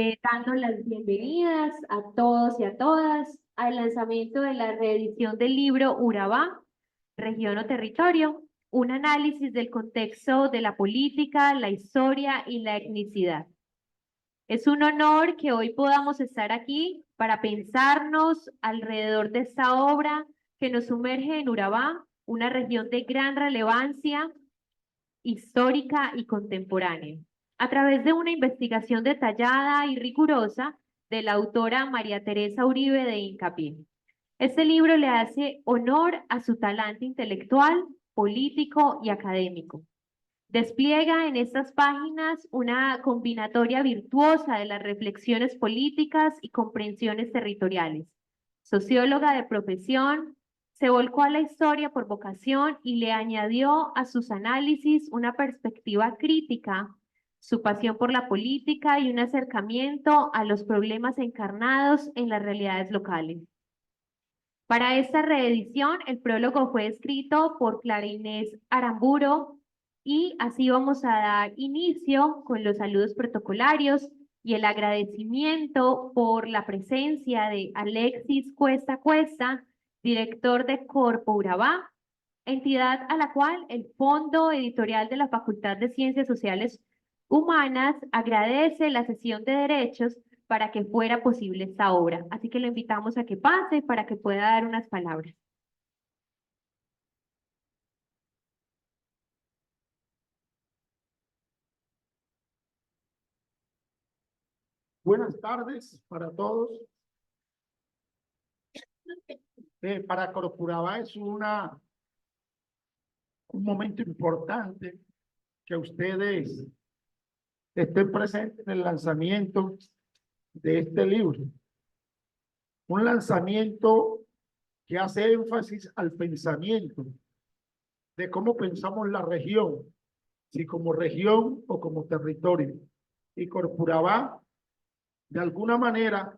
Dando las bienvenidas a todos y a todas al lanzamiento de la reedición del libro Urabá, Región o Territorio, un análisis del contexto de la política, la historia y la etnicidad. Es un honor que hoy podamos estar aquí para pensarnos alrededor de esta obra que nos sumerge en Urabá, una región de gran relevancia histórica y contemporánea, a través de una investigación detallada y rigurosa de la autora María Teresa Uribe de Hincapié. Este libro le hace honor a su talante intelectual, político y académico. Despliega en estas páginas una combinatoria virtuosa de las reflexiones políticas y comprensiones territoriales. Socióloga de profesión, se volcó a la historia por vocación y le añadió a sus análisis una perspectiva crítica, su pasión por la política y un acercamiento a los problemas encarnados en las realidades locales. Para esta reedición, el prólogo fue escrito por Clara Inés Aramburo y así vamos a dar inicio con los saludos protocolarios y el agradecimiento por la presencia de Alexis Cuesta Cuesta, director de Corpo Urabá, entidad a la cual el Fondo Editorial de la Facultad de Ciencias Sociales Humanas agradece la cesión de derechos para que fuera posible esta obra. Así que lo invitamos a que pase para que pueda dar unas palabras. Buenas tardes para todos. Para Corpuraba es un momento importante que ustedes estén presentes en el lanzamiento de este libro. Un lanzamiento que hace énfasis al pensamiento, de cómo pensamos la región, si como región o como territorio. Y Corpuraba, de alguna manera,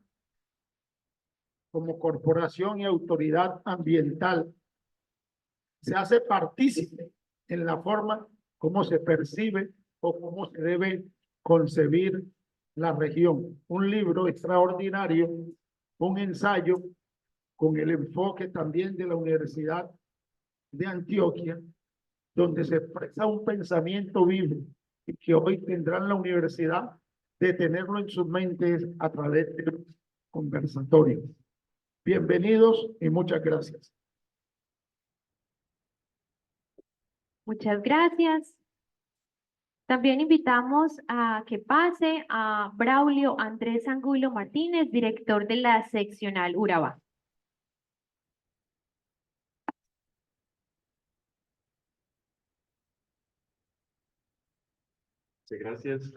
como corporación y autoridad ambiental, se hace partícipe en la forma como se percibe o cómo se debe concebir la región. Un libro extraordinario, un ensayo con el enfoque también de la Universidad de Antioquia, donde se expresa un pensamiento vivo y que hoy tendrán la universidad de tenerlo en sus mentes a través de los conversatorios. Bienvenidos y muchas gracias. Muchas gracias. También invitamos a que pase a Braulio Andrés Angulo Martínez, director de la seccional Urabá. Muchas gracias.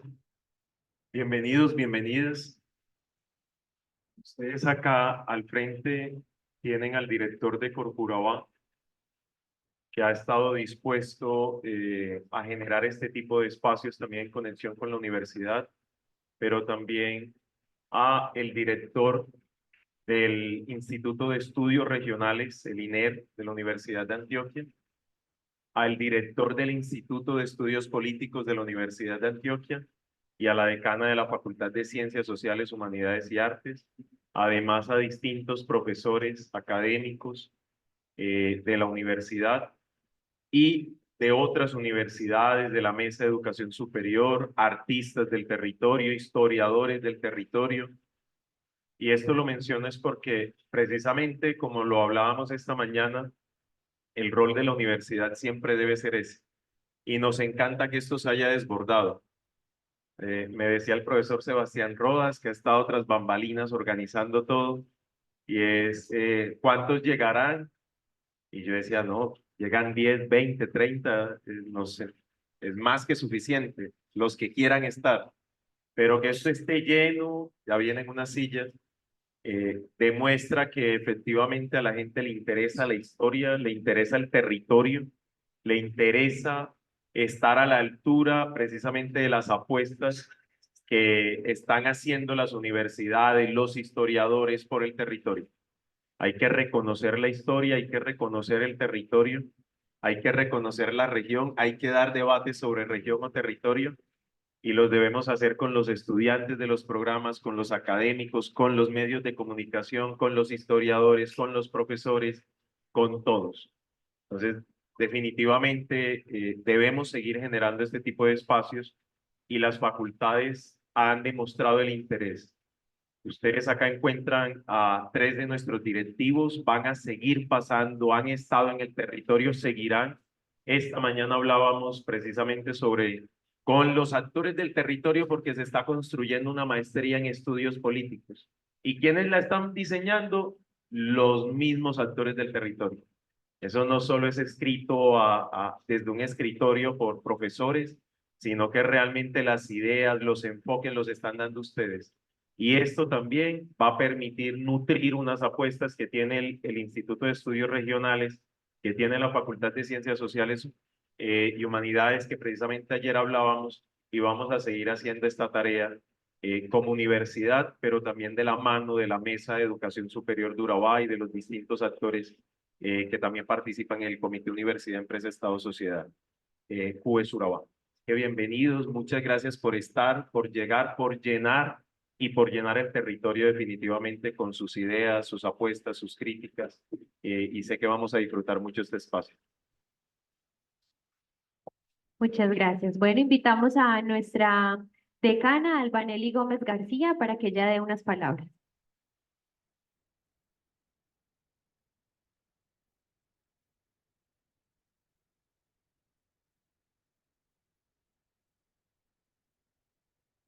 Bienvenidos, bienvenidas. Ustedes acá al frente tienen al director de Corpuraba, que ha estado dispuesto a generar este tipo de espacios también en conexión con la universidad, pero también a el director del Instituto de Estudios Regionales, el INER, de la Universidad de Antioquia, al director del Instituto de Estudios Políticos de la Universidad de Antioquia y a la decana de la Facultad de Ciencias Sociales, Humanidades y Artes, además a distintos profesores académicos de la universidad y de otras universidades, de la Mesa de Educación Superior, artistas del territorio, historiadores del territorio. Y esto lo menciono es porque precisamente como lo hablábamos esta mañana, el rol de la universidad siempre debe ser ese. Y nos encanta que esto se haya desbordado. Me decía el profesor Sebastián Rodas, que ha estado tras bambalinas organizando todo, y es, ¿cuántos llegarán? Y yo decía, no, llegan 10, 20, 30, no sé, es más que suficiente, los que quieran estar, pero que esto esté lleno, ya vienen unas sillas, demuestra que efectivamente a la gente le interesa la historia, le interesa el territorio, le interesa estar a la altura precisamente de las apuestas que están haciendo las universidades, los historiadores por el territorio. Hay que reconocer la historia, hay que reconocer el territorio, hay que reconocer la región, hay que dar debates sobre región o territorio y los debemos hacer con los estudiantes de los programas, con los académicos, con los medios de comunicación, con los historiadores, con los profesores, con todos. Entonces, definitivamente debemos seguir generando este tipo de espacios y las facultades han demostrado el interés. Ustedes acá encuentran a 3 de nuestros directivos, van a seguir pasando, han estado en el territorio, seguirán. Esta mañana hablábamos precisamente sobre con los actores del territorio porque se está construyendo una maestría en estudios políticos. ¿Y quiénes la están diseñando? Los mismos actores del territorio. Eso no solo es escrito desde un escritorio por profesores, sino que realmente las ideas, los enfoques los están dando ustedes. Y esto también va a permitir nutrir unas apuestas que tiene el Instituto de Estudios Regionales, que tiene la Facultad de Ciencias Sociales y Humanidades, que precisamente ayer hablábamos, y vamos a seguir haciendo esta tarea como universidad, pero también de la mano de la Mesa de Educación Superior de Urabá y de los distintos actores que también participan en el Comité Universidad, Empresa, Estado, Sociedad, CUES Urabá. Que bienvenidos, muchas gracias por estar, por llegar, por llenar y por llenar el territorio definitivamente con sus ideas, sus apuestas, sus críticas, y sé que vamos a disfrutar mucho este espacio. Muchas gracias. Bueno, invitamos a nuestra decana, Albanelli Gómez García, para que ella dé unas palabras.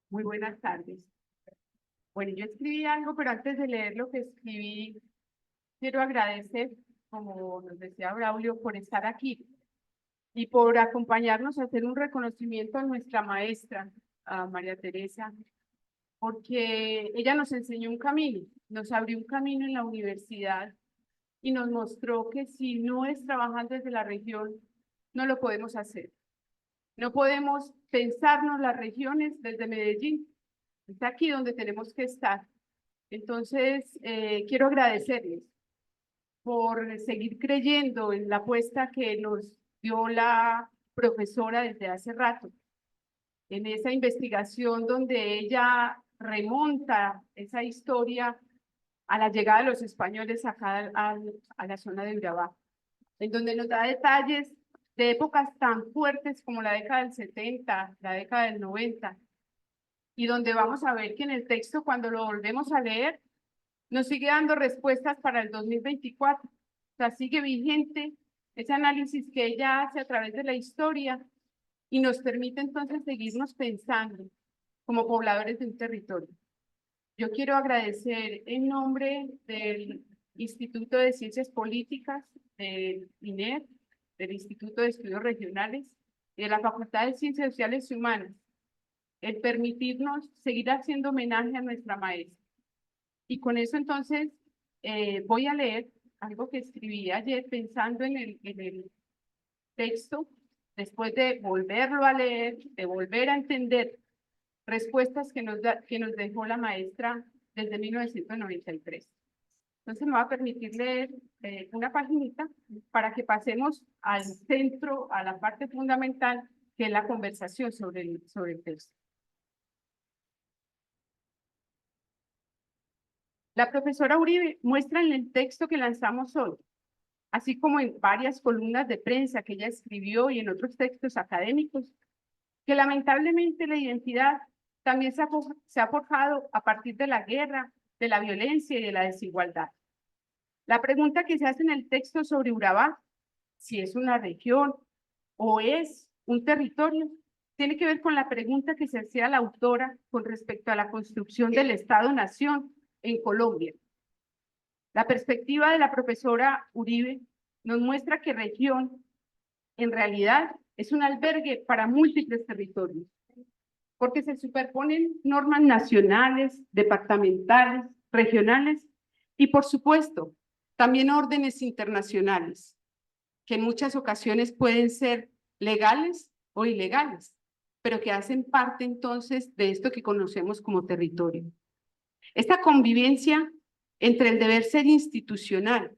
Muy buenas tardes. Bueno, yo escribí algo, pero antes de leer lo que escribí, quiero agradecer, como nos decía Braulio, por estar aquí y por acompañarnos a hacer un reconocimiento a nuestra maestra, a María Teresa, porque ella nos enseñó un camino, nos abrió un camino en la universidad y nos mostró que si no es trabajando desde la región, no lo podemos hacer. No podemos pensarnos las regiones desde Medellín. Es aquí donde tenemos que estar. Entonces, quiero agradecerles por seguir creyendo en la apuesta que nos dio la profesora desde hace rato, en esa investigación donde ella remonta esa historia a la llegada de los españoles acá a la zona de Urabá, en donde nos da detalles de épocas tan fuertes como la década del 70, la década del 90, y donde vamos a ver que en el texto, cuando lo volvemos a leer, nos sigue dando respuestas para el 2024. O sea, sigue vigente ese análisis que ella hace a través de la historia y nos permite entonces seguirnos pensando como pobladores de un territorio. Yo quiero agradecer en nombre del Instituto de Ciencias Políticas, del INER, del Instituto de Estudios Regionales y de la Facultad de Ciencias Sociales y Humanas, el permitirnos seguir haciendo homenaje a nuestra maestra. Y con eso entonces voy a leer algo que escribí ayer pensando en el texto, después de volverlo a leer, de volver a entender respuestas que nos dejó la maestra desde 1993. Entonces me va a permitir leer una paginita para que pasemos al centro, a la parte fundamental, que es la conversación sobre el texto. La profesora Uribe muestra en el texto que lanzamos hoy, así como en varias columnas de prensa que ella escribió y en otros textos académicos, que lamentablemente la identidad también se ha forjado a partir de la guerra, de la violencia y de la desigualdad. La pregunta que se hace en el texto sobre Urabá, si es una región o es un territorio, tiene que ver con la pregunta que se hacía la autora con respecto a la construcción del Estado-Nación en Colombia. La perspectiva de la profesora Uribe nos muestra que región en realidad es un albergue para múltiples territorios, porque se superponen normas nacionales, departamentales, regionales y, por supuesto, también órdenes internacionales, que en muchas ocasiones pueden ser legales o ilegales, pero que hacen parte entonces de esto que conocemos como territorio. Esta convivencia entre el deber ser institucional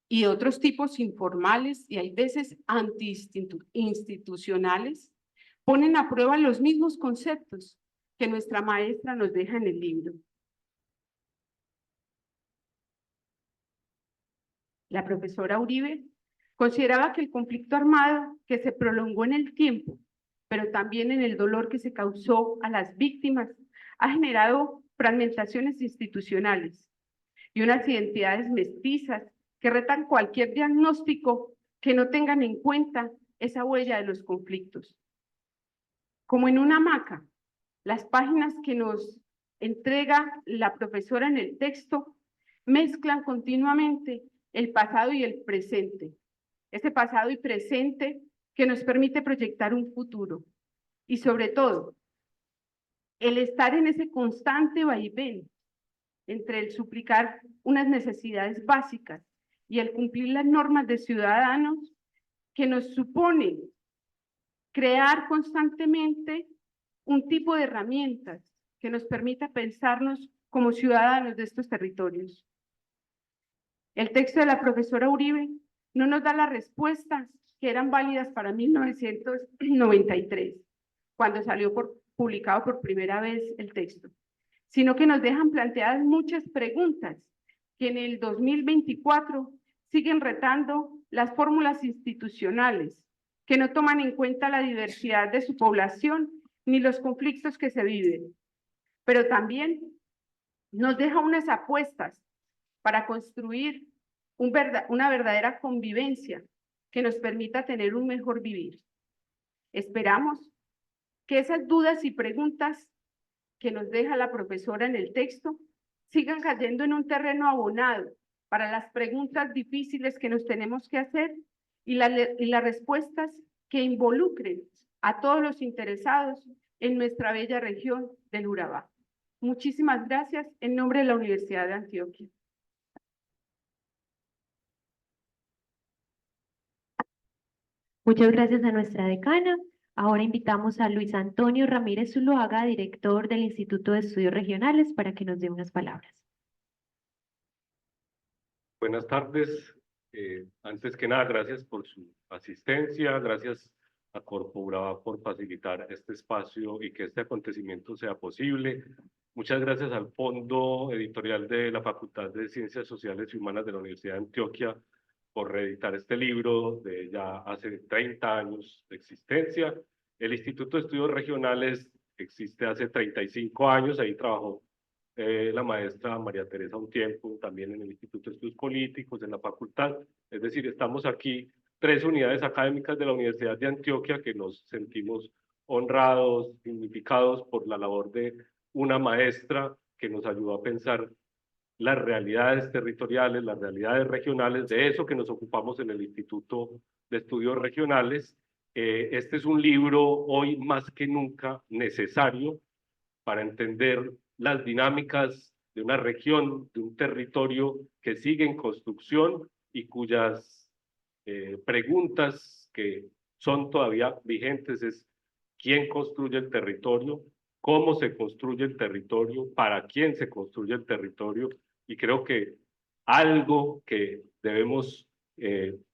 y otros tipos informales y hay veces anti-institucionales ponen a prueba los mismos conceptos que nuestra maestra nos deja en el libro. La profesora Uribe consideraba que el conflicto armado que se prolongó en el tiempo, pero también en el dolor que se causó a las víctimas, ha generado fragmentaciones institucionales y unas identidades mestizas que retan cualquier diagnóstico que no tengan en cuenta esa huella de los conflictos. Como en una hamaca, las páginas que nos entrega la profesora en el texto mezclan continuamente el pasado y el presente, ese pasado y presente que nos permite proyectar un futuro y sobre todo el estar en ese constante vaivén entre el suplicar unas necesidades básicas y el cumplir las normas de ciudadanos que nos supone crear constantemente un tipo de herramientas que nos permita pensarnos como ciudadanos de estos territorios. El texto de la profesora Uribe no nos da las respuestas que eran válidas para 1993, cuando salió publicado por primera vez el texto, sino que nos dejan planteadas muchas preguntas que en el 2024 siguen retando las fórmulas institucionales, que no toman en cuenta la diversidad de su población ni los conflictos que se viven, pero también nos deja unas apuestas para construir una verdadera convivencia que nos permita tener un mejor vivir. Esperamos que esas dudas y preguntas que nos deja la profesora en el texto sigan cayendo en un terreno abonado para las preguntas difíciles que nos tenemos que hacer y las respuestas que involucren a todos los interesados en nuestra bella región del Urabá. Muchísimas gracias en nombre de la Universidad de Antioquia. Muchas gracias a nuestra decana. Ahora invitamos a Luis Antonio Ramírez Zuluaga, director del Instituto de Estudios Regionales, para que nos dé unas palabras. Buenas tardes. Antes que nada, gracias por su asistencia, gracias a Corpo Urabá por facilitar este espacio y que este acontecimiento sea posible. Muchas gracias al Fondo Editorial de la Facultad de Ciencias Sociales y Humanas de la Universidad de Antioquia por reeditar este libro de ya hace 30 años de existencia. El Instituto de Estudios Regionales existe hace 35 años, ahí trabajó la maestra María Teresa un tiempo, también en el Instituto de Estudios Políticos, en la facultad. Es decir, estamos aquí 3 unidades académicas de la Universidad de Antioquia que nos sentimos honrados, dignificados por la labor de una maestra que nos ayudó a pensar las realidades territoriales, las realidades regionales, de eso que nos ocupamos en el Instituto de Estudios Regionales. Este es un libro hoy más que nunca necesario para entender las dinámicas de una región, de un territorio que sigue en construcción y cuyas preguntas que son todavía vigentes es quién construye el territorio, cómo se construye el territorio, para quién se construye el territorio, y creo que algo que debemos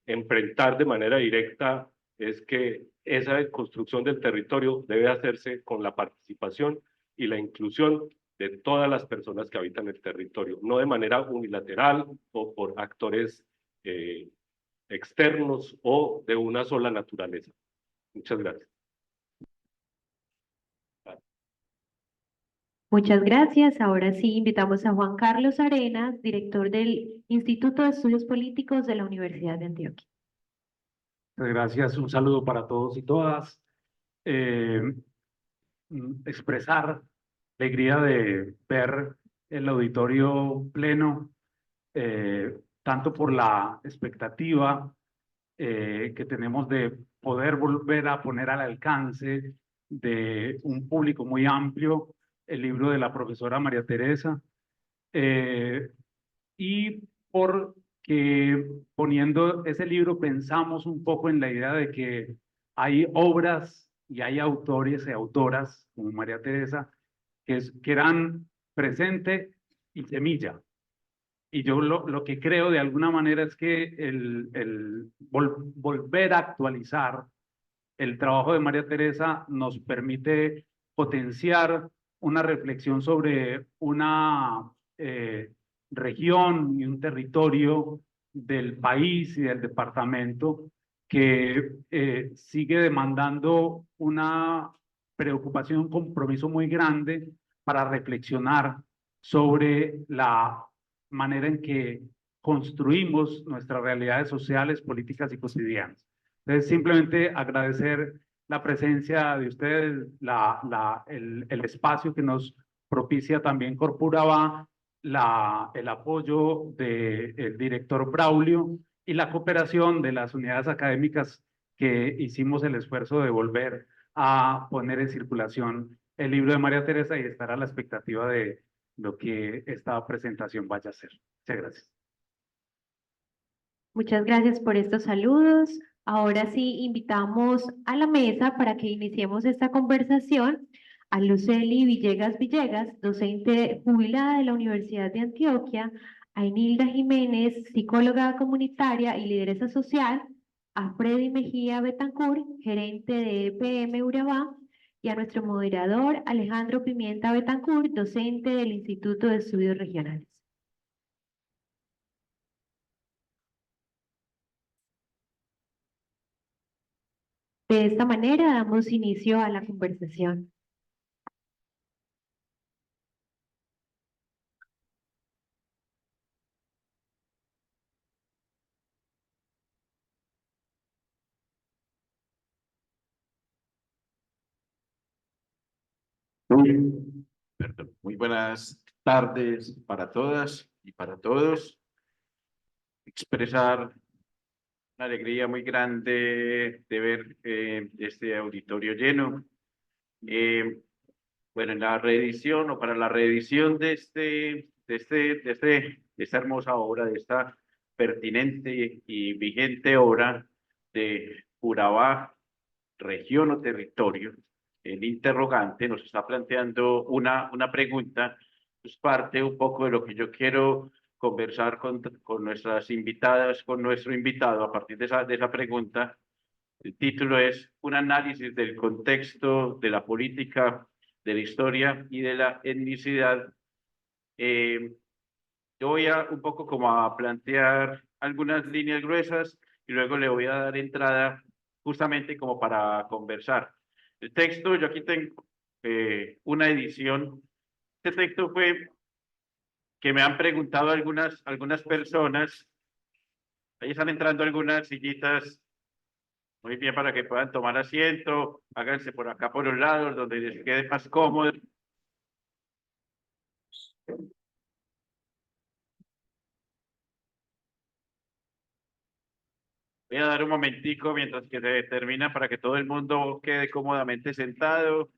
enfrentar de manera directa es que esa construcción del territorio debe hacerse con la participación y la inclusión de todas las personas que habitan el territorio, no de manera unilateral o por actores externos o de una sola naturaleza. Muchas gracias. Muchas gracias. Ahora sí, invitamos a Juan Carlos Arenas, director del Instituto de Estudios Políticos de la Universidad de Antioquia. Muchas gracias. Un saludo para todos y todas. Expresar alegría de ver el auditorio pleno, tanto por la expectativa que tenemos de poder volver a poner al alcance de un público muy amplio el libro de la profesora María Teresa, y porque poniendo ese libro pensamos un poco en la idea de que hay obras y hay autores y autoras como María Teresa que eran presente y semilla. Y yo lo que creo de alguna manera es que el volver a actualizar el trabajo de María Teresa nos permite potenciar una reflexión sobre una región y un territorio del país y del departamento que sigue demandando una preocupación, un compromiso muy grande para reflexionar sobre la manera en que construimos nuestras realidades sociales, políticas y cotidianas. Entonces, simplemente agradecer la presencia de ustedes, el espacio que nos propicia también Corpuraba, el apoyo del director Braulio y la cooperación de las unidades académicas que hicimos el esfuerzo de volver a poner en circulación el libro de María Teresa y estar a la expectativa de lo que esta presentación vaya a ser. Muchas gracias. Muchas gracias por estos saludos. Ahora sí, invitamos a la mesa para que iniciemos esta conversación a Lucely Villegas Villegas, docente jubilada de la Universidad de Antioquia, a Enilda Jiménez, psicóloga comunitaria y lideresa social, a Freddy Mejía Betancourt, gerente de EPM Urabá, y a nuestro moderador Alejandro Pimienta Betancourt, docente del Instituto de Estudios Regionales. De esta manera damos inicio a la conversación. Perdón. Muy buenas tardes para todas y para todos. Expresar una alegría muy grande de ver este auditorio lleno. Bueno, en la reedición o para la reedición de esta hermosa obra, de esta pertinente y vigente obra de Urabá, región o territorio, el interrogante nos está planteando una pregunta, es parte un poco de lo que yo quiero conversar con nuestras invitadas, con nuestro invitado a partir de esa pregunta. El título es Un análisis del contexto, de la política, de la historia y de la etnicidad. Yo voy a un poco como a plantear algunas líneas gruesas y luego le voy a dar entrada justamente como para conversar. El texto, yo aquí tengo una edición. Este texto fue que me han preguntado algunas personas. Ahí están entrando algunas sillitas. Muy bien, para que puedan tomar asiento. Háganse por acá por los lados, donde les quede más cómodo. Voy a dar un momentico mientras que se termina para que todo el mundo quede cómodamente sentado.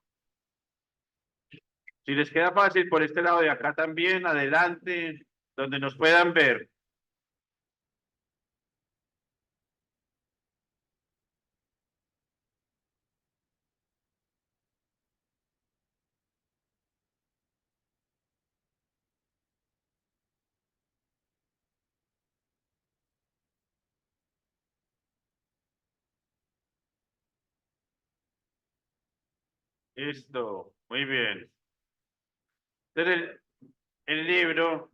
Si les queda fácil, por este lado de acá también, adelante, donde nos puedan ver. Listo, muy bien. Entonces, el libro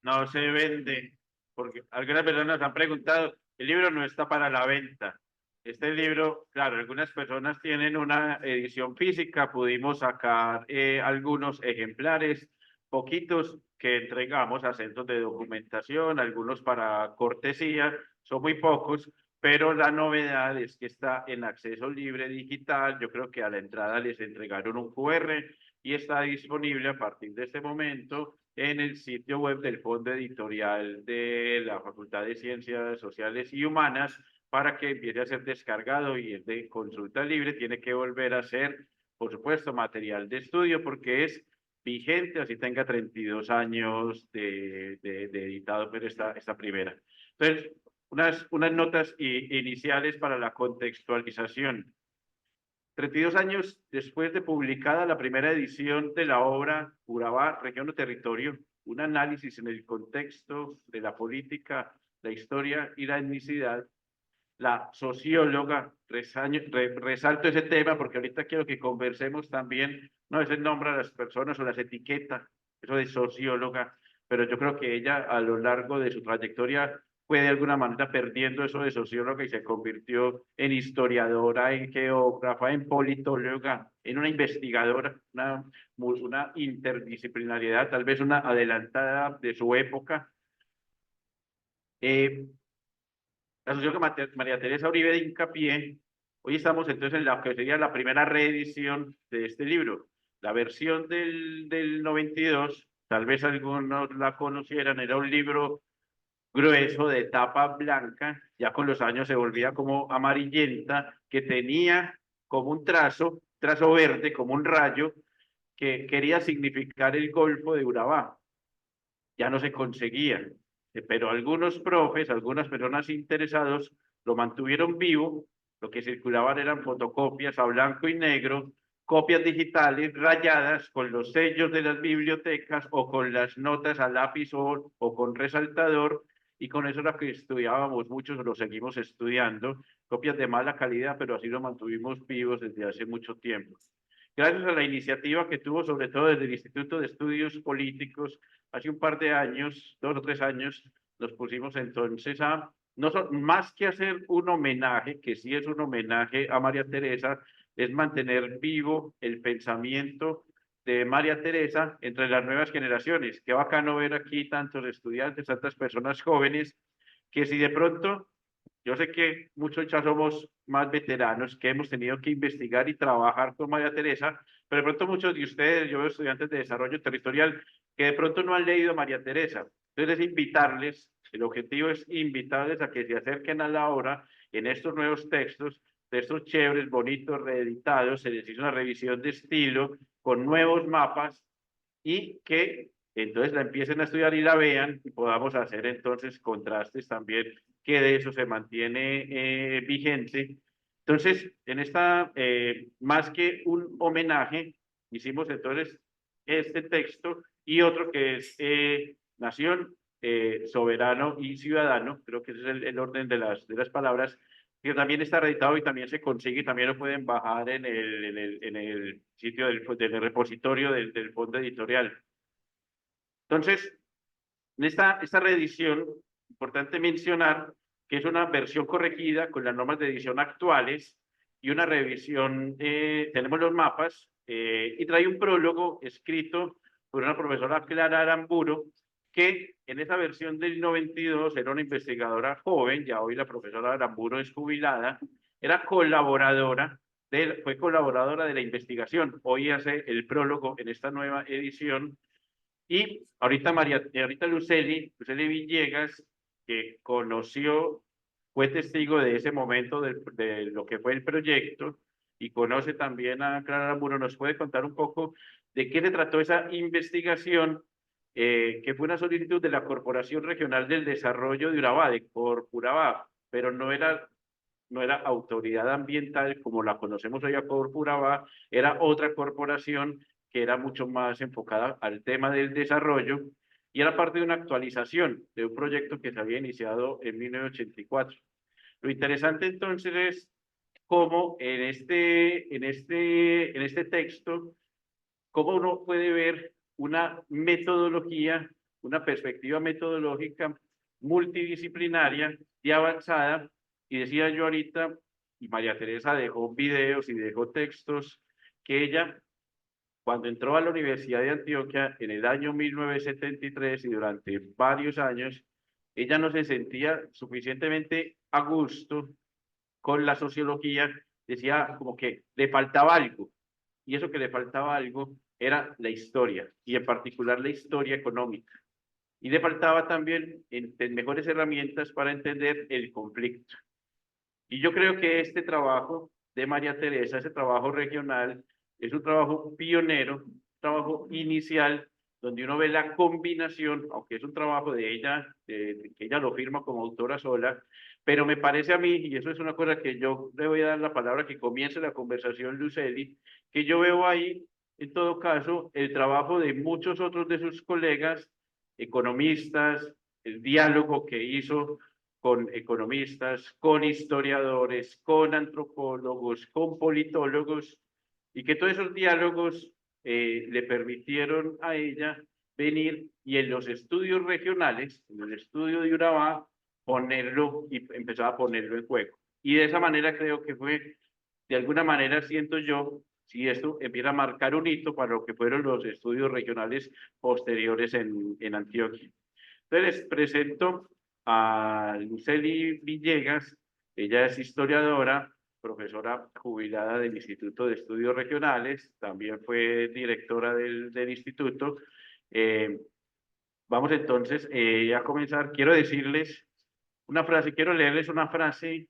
no se vende, porque algunas personas han preguntado, el libro no está para la venta. Este libro, claro, algunas personas tienen una edición física, pudimos sacar algunos ejemplares, poquitos que entregamos a centros de documentación, algunos para cortesía, son muy pocos, pero la novedad es que está en acceso libre digital. Yo creo que a la entrada les entregaron un QR y está disponible a partir de este momento en el sitio web del Fondo Editorial de la Facultad de Ciencias Sociales y Humanas para que empiece a ser descargado y es de consulta libre. Tiene que volver a ser, por supuesto, material de estudio porque es vigente, así tenga 32 años de editado, pero esta primera. Entonces, unas notas iniciales para la contextualización. 32 años después de publicada la primera edición de la obra Urabá, región o territorio, un análisis en el contexto de la política, la historia y la etnicidad, la socióloga, resalto ese tema porque ahorita quiero que conversemos también, no es el nombre de las personas o las etiquetas, eso de socióloga, pero yo creo que ella a lo largo de su trayectoria fue de alguna manera perdiendo eso de socióloga y se convirtió en historiadora, en geógrafa, en politóloga, en una investigadora, una interdisciplinariedad, tal vez una adelantada de su época. La socióloga María Teresa Uribe de Hincapié, hoy estamos entonces en la que sería la primera reedición de este libro. La versión del 92, tal vez algunos la conocieran, era un libro grueso de tapa blanca, ya con los años se volvía como amarillenta, que tenía como un trazo verde, como un rayo, que quería significar el Golfo de Urabá. Ya no se conseguía, pero algunos profes, algunas personas interesados lo mantuvieron vivo, lo que circulaban eran fotocopias a blanco y negro, copias digitales rayadas con los sellos de las bibliotecas o con las notas a lápiz o con resaltador, y con eso era que estudiábamos, muchos lo seguimos estudiando, copias de mala calidad, pero así lo mantuvimos vivos desde hace mucho tiempo. Gracias a la iniciativa que tuvo sobre todo desde el Instituto de Estudios Políticos, hace un par de años, 2 o 3 años, nos pusimos entonces a, no son, más que hacer un homenaje, que sí es un homenaje a María Teresa, es mantener vivo el pensamiento de María Teresa entre las nuevas generaciones. Qué bacano ver aquí tantos estudiantes, tantas personas jóvenes, que si de pronto, yo sé que muchos ya somos más veteranos, que hemos tenido que investigar y trabajar con María Teresa, pero de pronto muchos de ustedes, yo veo estudiantes de desarrollo territorial, que de pronto no han leído María Teresa. Entonces, invitarles, el objetivo es invitarles a que se acerquen a la obra en estos nuevos textos, textos chéveres, bonitos, reeditados, se les hizo una revisión de estilo, con nuevos mapas, y que entonces la empiecen a estudiar y la vean y podamos hacer entonces contrastes también, que de eso se mantiene vigente. Entonces, en esta, más que un homenaje, hicimos entonces este texto y otro que es Nación, Soberano y Ciudadano, creo que ese es el orden de las palabras, que también está reeditado y también se consigue, y también lo pueden bajar en el sitio del repositorio del fondo editorial. Entonces, en esta reedición, importante mencionar que es una versión corregida con las normas de edición actuales y una revisión, tenemos los mapas, y trae un prólogo escrito por una profesora, Clara Aramburu, que en esa versión del 92 era una investigadora joven, ya hoy la profesora Aramburu es jubilada, era colaboradora, fue colaboradora de la investigación, hoy hace el prólogo en esta nueva edición, y ahorita Luceli Villegas, que conoció, fue testigo de ese momento de lo que fue el proyecto y conoce también a Clara Aramburu, nos puede contar un poco de qué se trató esa investigación, que fue una solicitud de la Corporación Regional del Desarrollo de Urabá, de Corpurabá, pero no era autoridad ambiental como la conocemos hoy a Corpurabá, era otra corporación que era mucho más enfocada al tema del desarrollo y era parte de una actualización de un proyecto que se había iniciado en 1984. Lo interesante entonces es cómo en este texto, cómo uno puede ver una metodología, una perspectiva metodológica multidisciplinaria y avanzada, y decía yo ahorita, y María Teresa dejó videos y dejó textos, que ella, cuando entró a la Universidad de Antioquia en el año 1973 y durante varios años, ella no se sentía suficientemente a gusto con la sociología, decía como que le faltaba algo, y eso que le faltaba algo era la historia, y en particular la historia económica. Y le faltaba también mejores herramientas para entender el conflicto. Y yo creo que este trabajo de María Teresa, ese trabajo regional, es un trabajo pionero, un trabajo inicial, donde uno ve la combinación, aunque es un trabajo de ella, que ella lo firma como autora sola, pero me parece a mí, y eso es una cosa que yo le voy a dar la palabra que comience la conversación, Luceli, que yo veo ahí, en todo caso, el trabajo de muchos otros de sus colegas, economistas, el diálogo que hizo con economistas, con historiadores, con antropólogos, con politólogos, y que todos esos diálogos le permitieron a ella venir y en los estudios regionales, en el estudio de Urabá, ponerlo y empezó a ponerlo en juego. Y de esa manera creo que fue, de alguna manera siento yo, si esto empieza a marcar un hito para lo que fueron los estudios regionales posteriores en Antioquia. Entonces les presento a Lucely Villegas. Ella es historiadora, profesora jubilada del Instituto de Estudios Regionales, también fue directora del instituto. Vamos entonces a comenzar. Quiero decirles una frase, quiero leerles una frase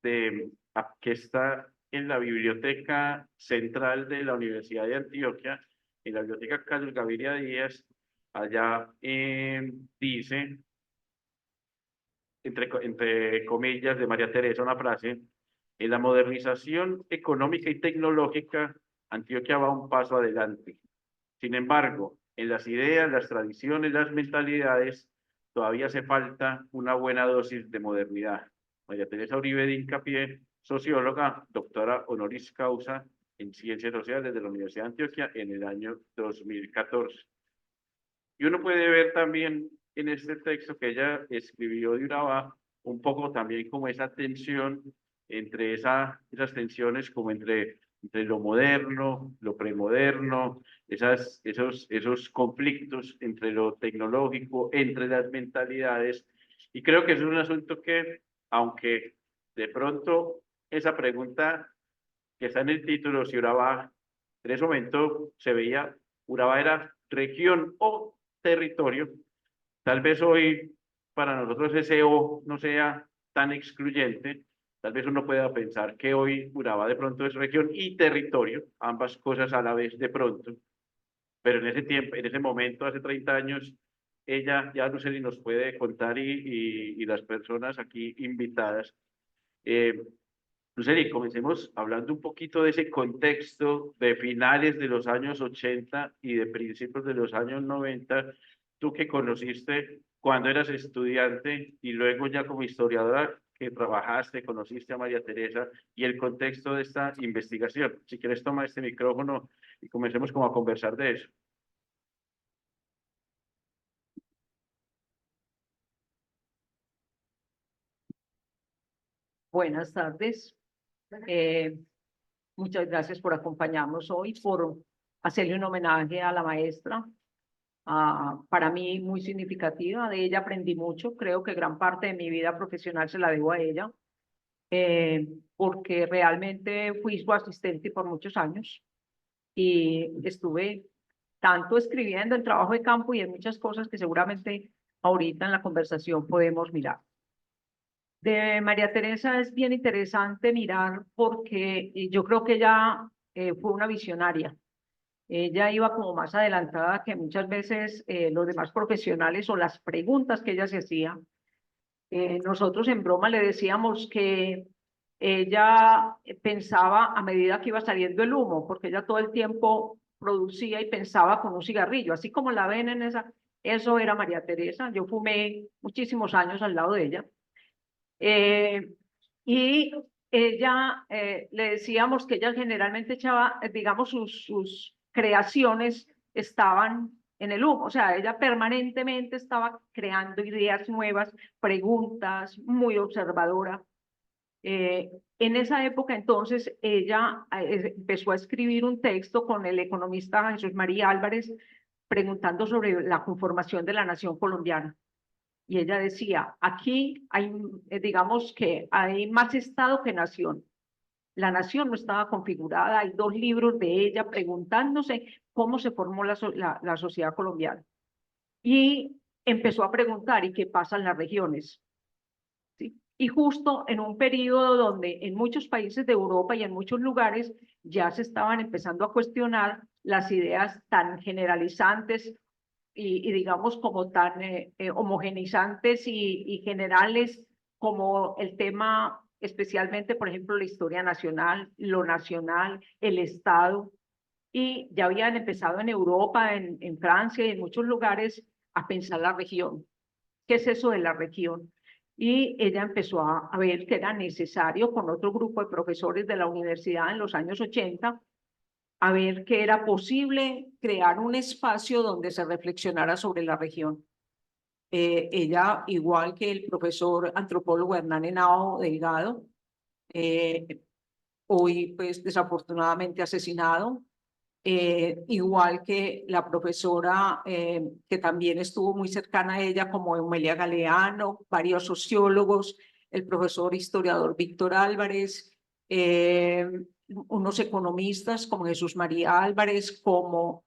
que está en la Biblioteca Central de la Universidad de Antioquia, en la Biblioteca Carlos Gaviria Díaz. Allá dice, entre comillas, de María Teresa, una frase: en la modernización económica y tecnológica, Antioquia va un paso adelante. Sin embargo, en las ideas, las tradiciones, las mentalidades, todavía hace falta una buena dosis de modernidad. María Teresa Uribe de Hincapié, socióloga, doctora honoris causa en Ciencias Sociales de la Universidad de Antioquia en el año 2014. Y uno puede ver también en este texto que ella escribió de Urabá, un poco también como esa tensión entre esas tensiones como entre lo moderno, lo premoderno, esos conflictos entre lo tecnológico, entre las mentalidades. Y creo que es un asunto que, aunque de pronto esa pregunta que está en el título, si Urabá, en ese momento se veía, Urabá era región o territorio, tal vez hoy para nosotros ese O no sea tan excluyente, tal vez uno pueda pensar que hoy Urabá de pronto es región y territorio, ambas cosas a la vez de pronto, pero en ese tiempo, en ese momento, hace 30 años, ella ya no sé si nos puede contar y las personas aquí invitadas. Lucely, comencemos hablando un poquito de ese contexto de finales de los años 80 y de principios de los años 90, tú que conociste cuando eras estudiante y luego ya como historiadora que trabajaste, conociste a María Teresa y el contexto de esta investigación. Si quieres, toma este micrófono y comencemos como a conversar de eso. Buenas tardes. Muchas gracias por acompañarnos hoy, por hacerle un homenaje a la maestra, para mí muy significativa. De ella aprendí mucho. Creo que gran parte de mi vida profesional se la debo a ella, porque realmente fui su asistente por muchos años y estuve tanto escribiendo en trabajo de campo y en muchas cosas que seguramente ahorita en la conversación podemos mirar. De María Teresa es bien interesante mirar porque yo creo que ella fue una visionaria. Ella iba como más adelantada que muchas veces los demás profesionales o las preguntas que ella se hacía. Nosotros en broma le decíamos que ella pensaba a medida que iba saliendo el humo, porque ella todo el tiempo producía y pensaba con un cigarrillo, así como la ven en esa, eso era María Teresa. Yo fumé muchísimos años al lado de ella. Y ella, le decíamos que ella generalmente echaba, digamos, sus creaciones estaban en el humo, o sea, ella permanentemente estaba creando ideas nuevas, preguntas, muy observadora. En esa época entonces ella empezó a escribir un texto con el economista Jesús María Álvarez preguntando sobre la conformación de la nación colombiana. Y ella decía, aquí hay, digamos que hay más Estado que nación. La nación no estaba configurada. Hay 2 libros de ella preguntándose cómo se formó la sociedad colombiana. Y empezó a preguntar, ¿y qué pasa en las regiones? ¿Sí? Y justo en un periodo donde en muchos países de Europa y en muchos lugares ya se estaban empezando a cuestionar las ideas tan generalizantes y digamos como tan homogeneizantes y generales como el tema, especialmente, por ejemplo, la historia nacional, lo nacional, el Estado. Y ya habían empezado en Europa, en Francia y en muchos lugares a pensar la región. ¿Qué es eso de la región? y ella empezó a ver que era necesario con otro grupo de profesores de la universidad en los años 80, a ver que era posible crear un espacio donde se reflexionara sobre la región. Ella, igual que el profesor antropólogo Hernán Henao Delgado, hoy pues desafortunadamente asesinado, igual que la profesora que también estuvo muy cercana a ella, como Emelia Galeano, varios sociólogos, el profesor historiador Víctor Álvarez, unos economistas como Jesús María Álvarez, como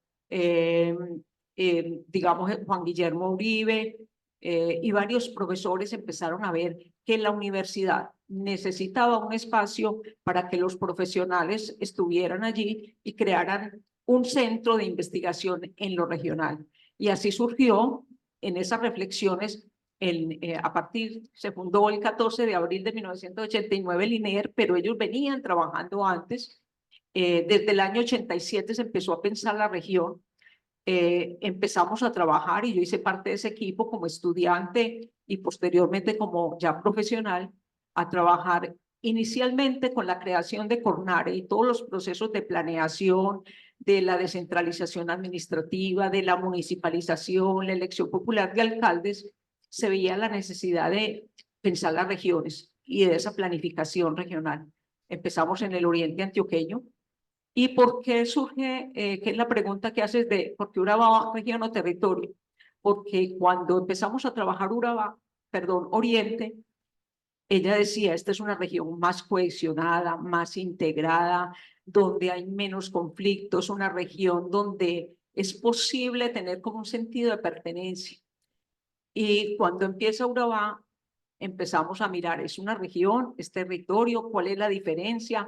digamos Juan Guillermo Uribe, y varios profesores empezaron a ver que la universidad necesitaba un espacio para que los profesionales estuvieran allí y crearan un centro de investigación en lo regional. Y así surgió en esas reflexiones, se fundó el 14 de abril de 1989 el INER, pero ellos venían trabajando antes. Desde el año 87 se empezó a pensar la región. Empezamos a trabajar y yo hice parte de ese equipo como estudiante y posteriormente como ya profesional, a trabajar inicialmente con la creación de Cornare y todos los procesos de planeación, de la descentralización administrativa, de la municipalización, la elección popular de alcaldes. Se veía la necesidad de pensar las regiones y de esa planificación regional. Empezamos en el oriente antioqueño. ¿Y por qué surge, que es la pregunta que haces de por qué Urabá, región o territorio? Porque cuando empezamos a trabajar Oriente, ella decía, esta es una región más cohesionada, más integrada, donde hay menos conflictos, una región donde es posible tener como un sentido de pertenencia. Y cuando empieza Urabá, empezamos a mirar, ¿es una región? ¿Es territorio? ¿Cuál es la diferencia?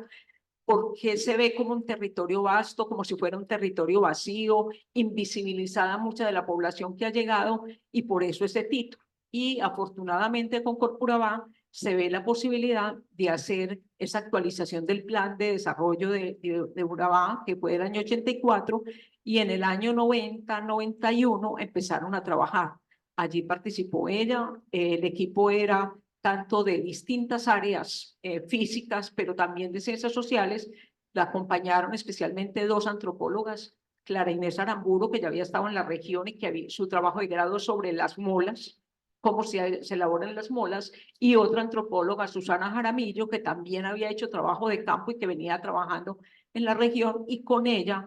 ¿Por qué se ve como un territorio vasto, como si fuera un territorio vacío, invisibilizada mucha de la población que ha llegado? Y por eso ese título. Y afortunadamente con Corpurabá se ve la posibilidad de hacer esa actualización del plan de desarrollo de Urabá, que fue el año 84, y en el año 90, 91 empezaron a trabajar. Allí participó ella, el equipo era tanto de distintas áreas físicas, pero también de ciencias sociales. La acompañaron especialmente dos antropólogas, Clara Inés Aramburo, que ya había estado en la región y que su trabajo de grado sobre las molas, cómo se elaboran las molas, y otra antropóloga, Susana Jaramillo, que también había hecho trabajo de campo y que venía trabajando en la región, y con ella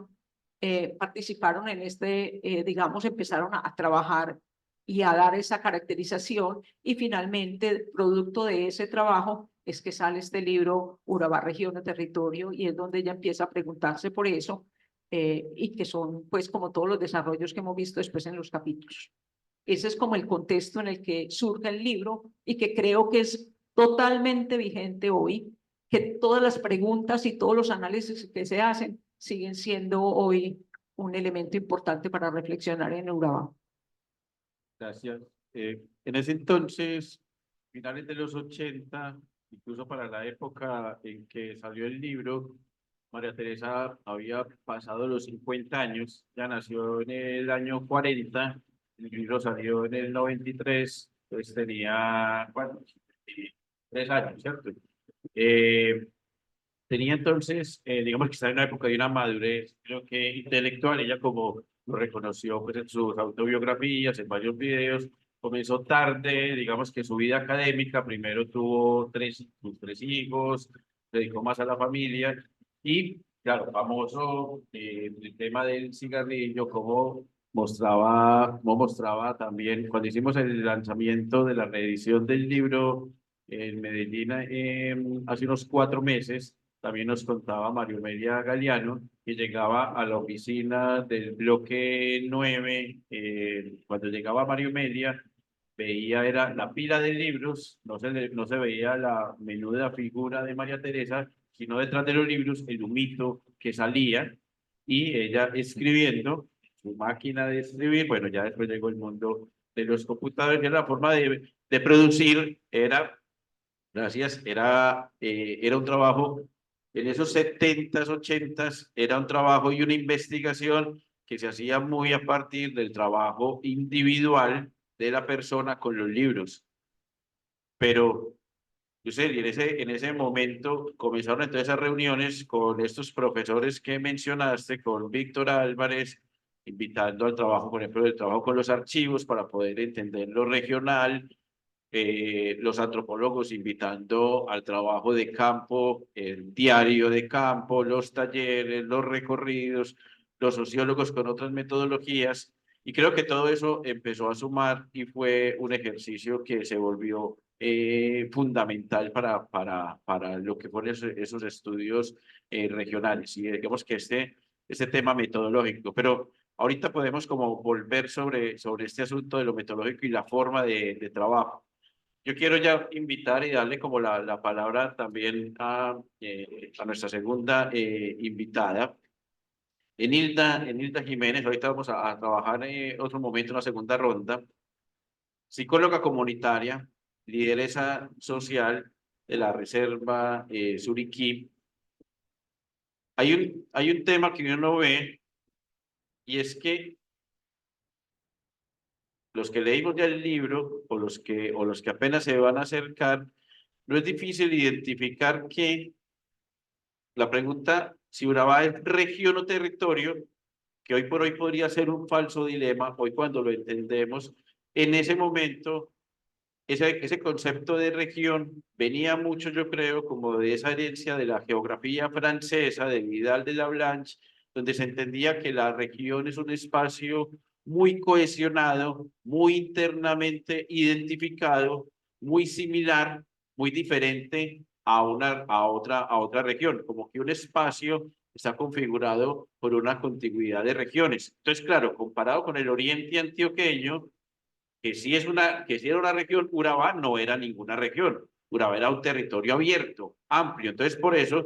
participaron en digamos, empezaron a trabajar y a dar esa caracterización, y finalmente, producto de ese trabajo, es que sale este libro, Urabá, región o territorio, y es donde ella empieza a preguntarse por eso, y que son, pues, como todos los desarrollos que hemos visto después en los capítulos. Ese es como el contexto en el que surge el libro, y que creo que es totalmente vigente hoy, que todas las preguntas y todos los análisis que se hacen siguen siendo hoy un elemento importante para reflexionar en Urabá. Gracias. En ese entonces, finales de los 80, incluso para la época en que salió el libro, María Teresa había pasado los 50 años, ya nació en el año 40, el libro salió en el 93, pues tenía, bueno, 3 años, ¿cierto? Tenía entonces, digamos que estaba en una época de una madurez, creo que intelectual. Ella, como lo reconoció pues, en sus autobiografías, en varios videos, comenzó tarde, digamos que su vida académica. Primero tuvo sus tres hijos, se dedicó más a la familia y, claro, famoso el tema del cigarrillo, cómo mostraba también, cuando hicimos el lanzamiento de la reedición del libro en Medellín hace unos 4 meses. También nos contaba Mario Melia Galeano, que llegaba a la oficina del bloque 9. Cuando llegaba Mario Melia, veía era la pila de libros, no se veía la menuda figura de María Teresa, sino detrás de los libros el humito que salía, y ella escribiendo, su máquina de escribir. Bueno, ya después llegó el mundo de los computadores, y la forma de producir era un trabajo. En esos 70s, 80s, era un trabajo y una investigación que se hacía muy a partir del trabajo individual de la persona con los libros. pero yo sé, y en ese momento comenzaron entonces esas reuniones con estos profesores que mencionaste, con Víctor Álvarez, invitando al trabajo, por ejemplo, el trabajo con los archivos para poder entender lo regional, los antropólogos invitando al trabajo de campo, el diario de campo, los talleres, los recorridos, los sociólogos con otras metodologías, y creo que todo eso empezó a sumar y fue un ejercicio que se volvió fundamental para lo que fueron esos estudios regionales, y digamos que este tema metodológico, pero ahorita podemos como volver sobre este asunto de lo metodológico y la forma de trabajo. Yo quiero ya invitar y darle como la palabra también a nuestra segunda invitada, Enilda Jiménez. Ahorita vamos a trabajar en otro momento, una segunda ronda. Psicóloga comunitaria, lideresa social de la Reserva Suriquí. Hay un tema que uno no ve, y es que los que leímos ya el libro o los que apenas se van a acercar, no es difícil identificar que la pregunta si Urabá es región o territorio, que hoy por hoy podría ser un falso dilema, hoy cuando lo entendemos, en ese momento ese concepto de región venía mucho, yo creo, como de esa herencia de la geografía francesa, de Vidal de la Blanche, donde se entendía que la región es un espacio muy cohesionado, muy internamente identificado, muy similar, muy diferente a otra región, como que un espacio está configurado por una contigüidad de regiones. Entonces, claro, comparado con el oriente antioqueño, que si era una región, Urabá no era ninguna región. Urabá era un territorio abierto, amplio. Entonces, por eso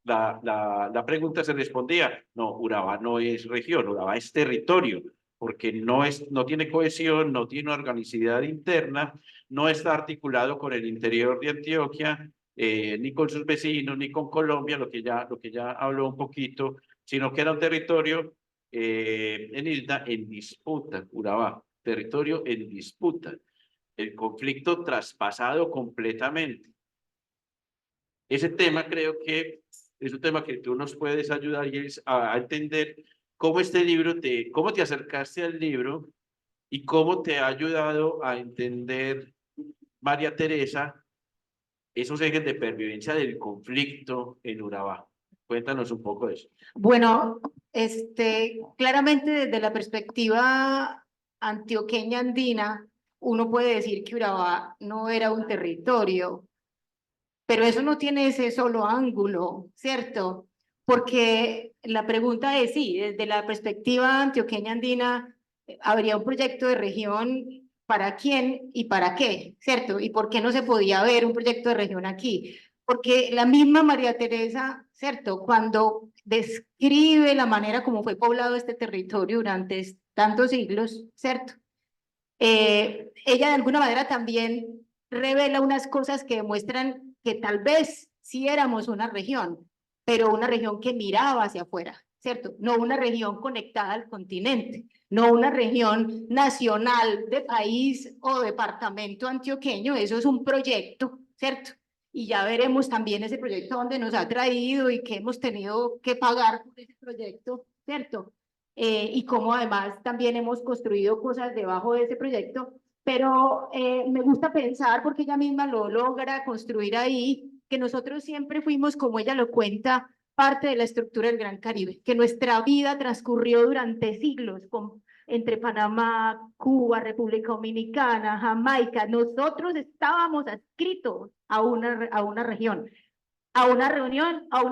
la pregunta se respondía, no, Urabá no es región, Urabá es territorio, porque no tiene cohesión, no tiene organicidad interna, no está articulado con el interior de Antioquia, ni con sus vecinos, ni con Colombia, lo que ya habló un poquito, sino que era un territorio en disputa, Urabá, territorio en disputa, el conflicto traspasado completamente. Ese tema creo que es un tema que tú nos puedes ayudar y es a entender cómo cómo te acercaste al libro y cómo te ha ayudado a entender, María Teresa, esos ejes de pervivencia del conflicto en Urabá. Cuéntanos un poco de eso. Bueno, claramente desde la perspectiva antioqueña andina, uno puede decir que Urabá no era un territorio, pero eso no tiene ese solo ángulo, ¿cierto? Porque la pregunta es, sí, desde la perspectiva antioqueña andina, habría un proyecto de región para quién y para qué, ¿cierto? ¿Y por qué no se podía ver un proyecto de región aquí? Porque la misma María Teresa, ¿cierto? Cuando describe la manera como fue poblado este territorio durante tantos siglos, ¿cierto? Ella de alguna manera también revela unas cosas que demuestran que tal vez sí éramos una región, pero una región que miraba hacia afuera, ¿cierto? No una región conectada al continente, no una región nacional de país o departamento antioqueño, eso es un proyecto, ¿cierto? Y ya veremos también ese proyecto donde nos ha traído y que hemos tenido que pagar por ese proyecto, ¿cierto? Y cómo además también hemos construido cosas debajo de ese proyecto, pero me gusta pensar, porque ella misma lo logra construir ahí, que nosotros siempre fuimos, como ella lo cuenta, parte de la estructura del Gran Caribe, que nuestra vida transcurrió durante siglos entre Panamá, Cuba, República Dominicana, Jamaica. Nosotros estábamos adscritos a una región. A una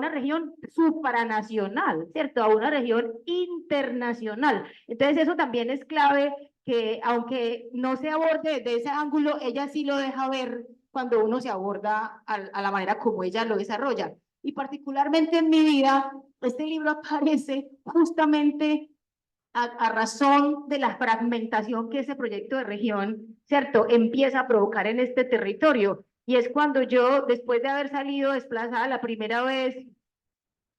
región supranacional, ¿cierto? A una región internacional. Entonces eso también es clave, que aunque no se aborde desde ese ángulo, ella sí lo deja ver cuando uno se aborda a la manera como ella lo desarrolla. Y particularmente en mi vida, este libro aparece justamente a razón de la fragmentación que ese proyecto de región, ¿cierto?, empieza a provocar en este territorio. Y es cuando yo, después de haber salido desplazada la primera vez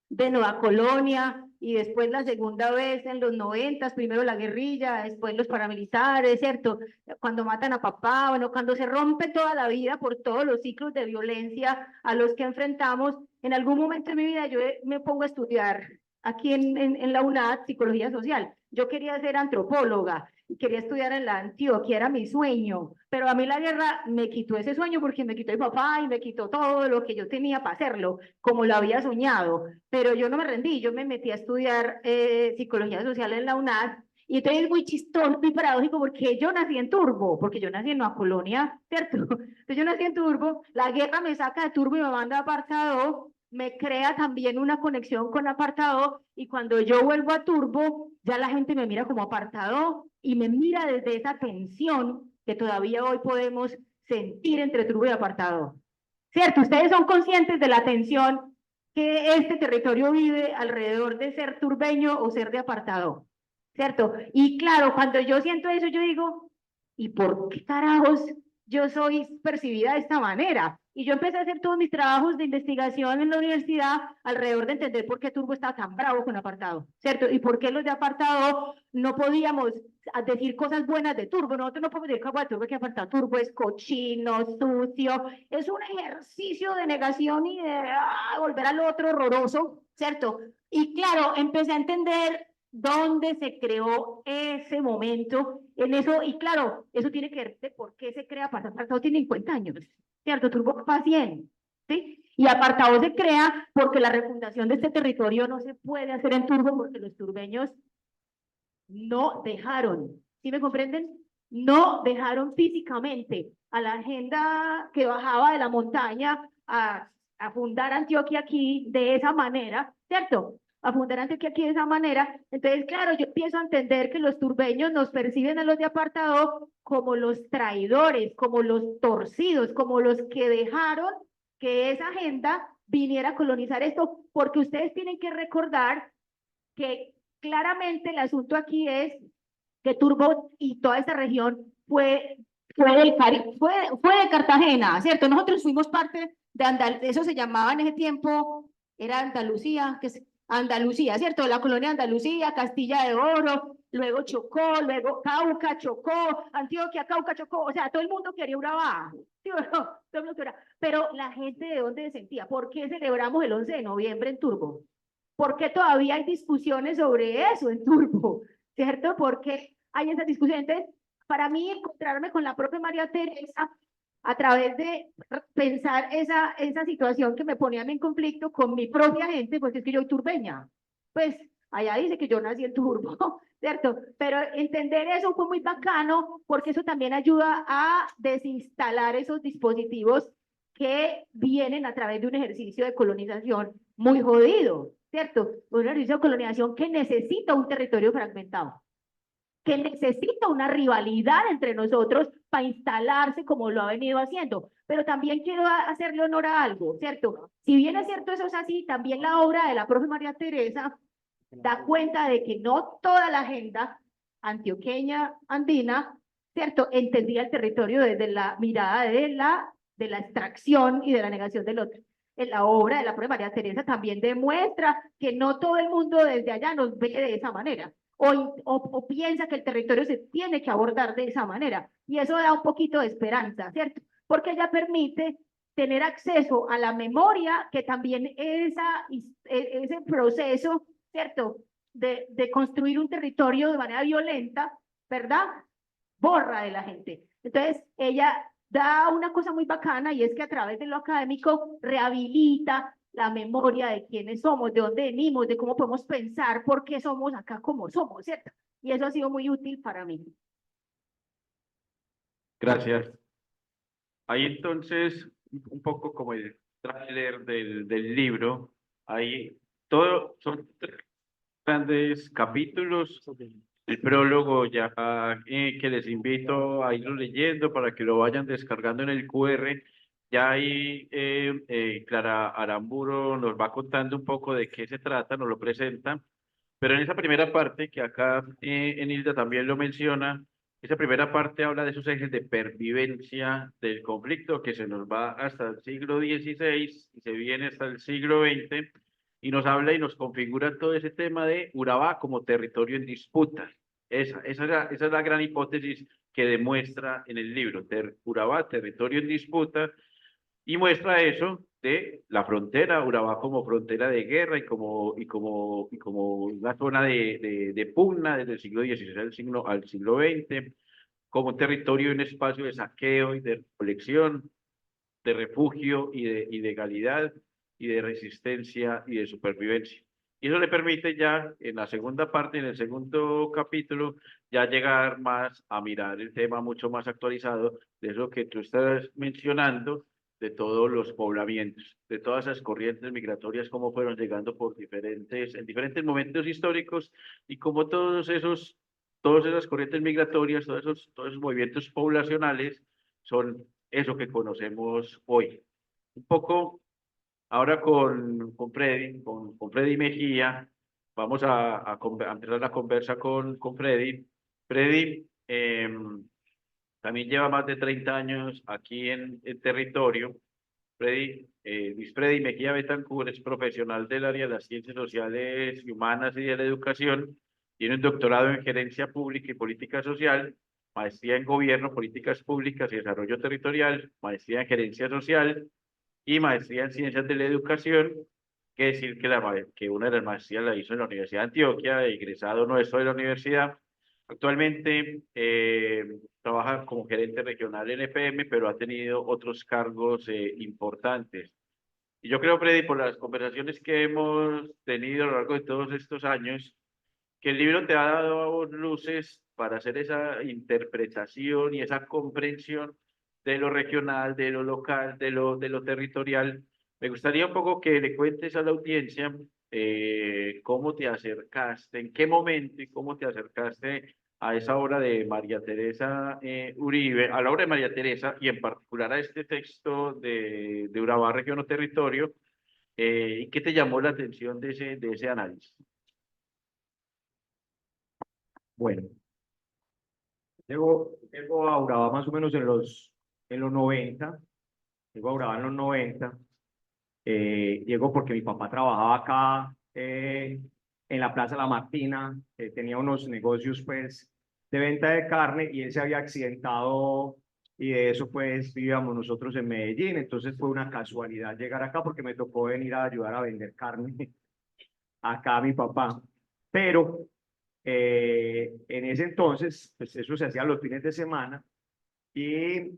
de Nueva Colonia, y después la segunda vez en los 90, primero la guerrilla, después los paramilitares, ¿cierto? Cuando matan a papá, bueno, cuando se rompe toda la vida por todos los ciclos de violencia a los que enfrentamos, en algún momento de mi vida yo me pongo a estudiar aquí en la UNAD psicología social. Yo quería ser antropóloga y quería estudiar en la Antioquia, era mi sueño, pero a mí la guerra me quitó ese sueño porque me quitó mi papá y me quitó todo lo que yo tenía para hacerlo, como lo había soñado, pero yo no me rendí, yo me metí a estudiar psicología social en la UNAD y entonces es muy chistoso, muy paradójico porque yo nací en Turbo, porque yo nací en Nueva Colonia, ¿cierto? Entonces yo nací en Turbo, la guerra me saca de Turbo y me manda a Apartado, me crea también una conexión con Apartado y cuando yo vuelvo a Turbo, ya la gente me mira como Apartado y me mira desde esa tensión que todavía hoy podemos sentir entre Turbo y Apartado. ¿Cierto? Ustedes son conscientes de la tensión que este territorio vive alrededor de ser turbeño o ser de Apartado. ¿Cierto? Y claro, cuando yo siento eso, yo digo, ¿y por qué carajos yo soy percibida de esta manera? Y yo empecé a hacer todos mis trabajos de investigación en la universidad alrededor de entender por qué Turbo estaba tan bravo con Apartado, ¿cierto? Y por qué los de Apartado no podíamos decir cosas buenas de Turbo. Nosotros no podemos decir que Turbo, que Apartado Turbo es cochino, sucio, es un ejercicio de negación y de volver al otro horroroso, ¿cierto? Y claro, empecé a entender dónde se creó ese momento en eso, y claro, eso tiene que ver de por qué se crea Apartado, tiene 50 años, ¿cierto? Turbo va 100, ¿sí? Y Apartado se crea porque la refundación de este territorio no se puede hacer en Turbo porque los turbeños no dejaron, ¿sí me comprenden? No dejaron físicamente a la agenda que bajaba de la montaña a fundar Antioquia aquí de esa manera, ¿cierto? A fundar Antioquia aquí de esa manera. Entonces, claro, yo empiezo a entender que los turbeños nos perciben a los de Apartado como los traidores, como los torcidos, como los que dejaron que esa agenda viniera a colonizar esto, porque ustedes tienen que recordar que claramente el asunto aquí es que Turbo y toda esta región fue de Cartagena, ¿cierto? Nosotros fuimos parte de Andalucía, eso se llamaba en ese tiempo, era Andalucía, que es Andalucía, ¿cierto? La colonia de Andalucía, Castilla de Oro, luego Chocó, luego Cauca, Chocó, Antioquia, Cauca, Chocó, o sea, todo el mundo quería Urabá, ¿sí o no? Todo el mundo quería. Pero la gente de dónde se sentía, ¿por qué celebramos el 11 de noviembre en Turbo? ¿Por qué todavía hay discusiones sobre eso en Turbo? ¿Cierto? Porque hay esas discusiones. Entonces, para mí, encontrarme con la propia María Teresa a través de pensar esa situación que me ponía en conflicto con mi propia gente, pues es que yo soy turbeña. Pues allá dice que yo nací en Turbo, ¿cierto? Pero entender eso fue muy bacano porque eso también ayuda a desinstalar esos dispositivos que vienen a través de un ejercicio de colonización muy jodido, ¿cierto? Un ejercicio de colonización que necesita un territorio fragmentado, que necesita una rivalidad entre nosotros para instalarse como lo ha venido haciendo. Pero también quiero hacerle honor a algo, ¿cierto? Si bien es cierto eso es así, también la obra de la profe María Teresa da cuenta de que no toda la agenda antioqueña andina, ¿cierto? Entendía el territorio desde la mirada de la extracción y de la negación del otro. En la obra de la profe María Teresa también demuestra que no todo el mundo desde allá nos ve de esa manera. O piensa que el territorio se tiene que abordar de esa manera. Y eso da un poquito de esperanza, ¿cierto? Porque ella permite tener acceso a la memoria, que también ese proceso, ¿cierto? De construir un territorio de manera violenta, ¿verdad? Borra de la gente. Entonces, ella da una cosa muy bacana y es que a través de lo académico rehabilita la memoria de quiénes somos, de dónde venimos, de cómo podemos pensar, por qué somos acá como somos, ¿cierto? Y eso ha sido muy útil para mí. Gracias. Ahí entonces, un poco como el tráiler del libro, ahí son tres grandes capítulos. El prólogo ya que les invito a irlo leyendo para que lo vayan descargando en el QR. Ya ahí Clara Aramburo nos va contando un poco de qué se trata, nos lo presenta. Pero en esa primera parte, que acá Enilda también lo menciona, esa primera parte habla de esos ejes de pervivencia del conflicto que se nos va hasta el siglo XVI y se viene hasta el siglo XX. y nos habla y nos configura todo ese tema de Urabá como territorio en disputa. Esa es la gran hipótesis que demuestra en el libro, Urabá, territorio en disputa, y muestra eso de la frontera, Urabá como frontera de guerra y como una zona de pugna desde el siglo XVI al siglo XX, como territorio y un espacio de saqueo y de recolección, de refugio y de legalidad y de resistencia y de supervivencia. Y eso le permite ya en la segunda parte, en el segundo capítulo, ya llegar más a mirar el tema mucho más actualizado de eso que tú estás mencionando, de todos los poblamientos, de todas esas corrientes migratorias, cómo fueron llegando en diferentes momentos históricos y cómo todas esas corrientes migratorias, todos esos movimientos poblacionales son eso que conocemos hoy. Un poco ahora con Freddy Mejía, vamos a empezar la conversa con Freddy. Freddy también lleva más de 30 años aquí en el territorio. Luis Freddy Mejía Betancur es profesional del área de las ciencias sociales y humanas y de la educación. Tiene un doctorado en gerencia pública y política social, maestría en gobierno, políticas públicas y desarrollo territorial, maestría en gerencia social y maestría en ciencias de la educación. Que decir que una de las maestrías la hizo en la Universidad de Antioquia, egresado nuestro de la universidad. Actualmente trabaja como gerente regional en EPM, pero ha tenido otros cargos importantes. Y yo creo, Freddy, por las conversaciones que hemos tenido a lo largo de todos estos años, que el libro te ha dado luces para hacer esa interpretación y esa comprensión de lo regional, de lo local, de lo territorial. Me gustaría un poco que le cuentes a la audiencia cómo te acercaste, en qué momento y cómo te acercaste a esa obra de María Teresa Uribe, a la obra de María Teresa y en particular a este texto de Urabá, Región o Territorio, y qué te llamó la atención de ese análisis. Bueno, llego a Urabá más o menos en los 90, llego a Urabá en los 90, llego porque mi papá trabajaba acá en la Plaza La Martina, tenía unos negocios pues de venta de carne y él se había accidentado y de eso pues vivíamos nosotros en Medellín, entonces fue una casualidad llegar acá porque me tocó venir a ayudar a vender carne acá a mi papá, pero en ese entonces, pues eso se hacía los fines de semana y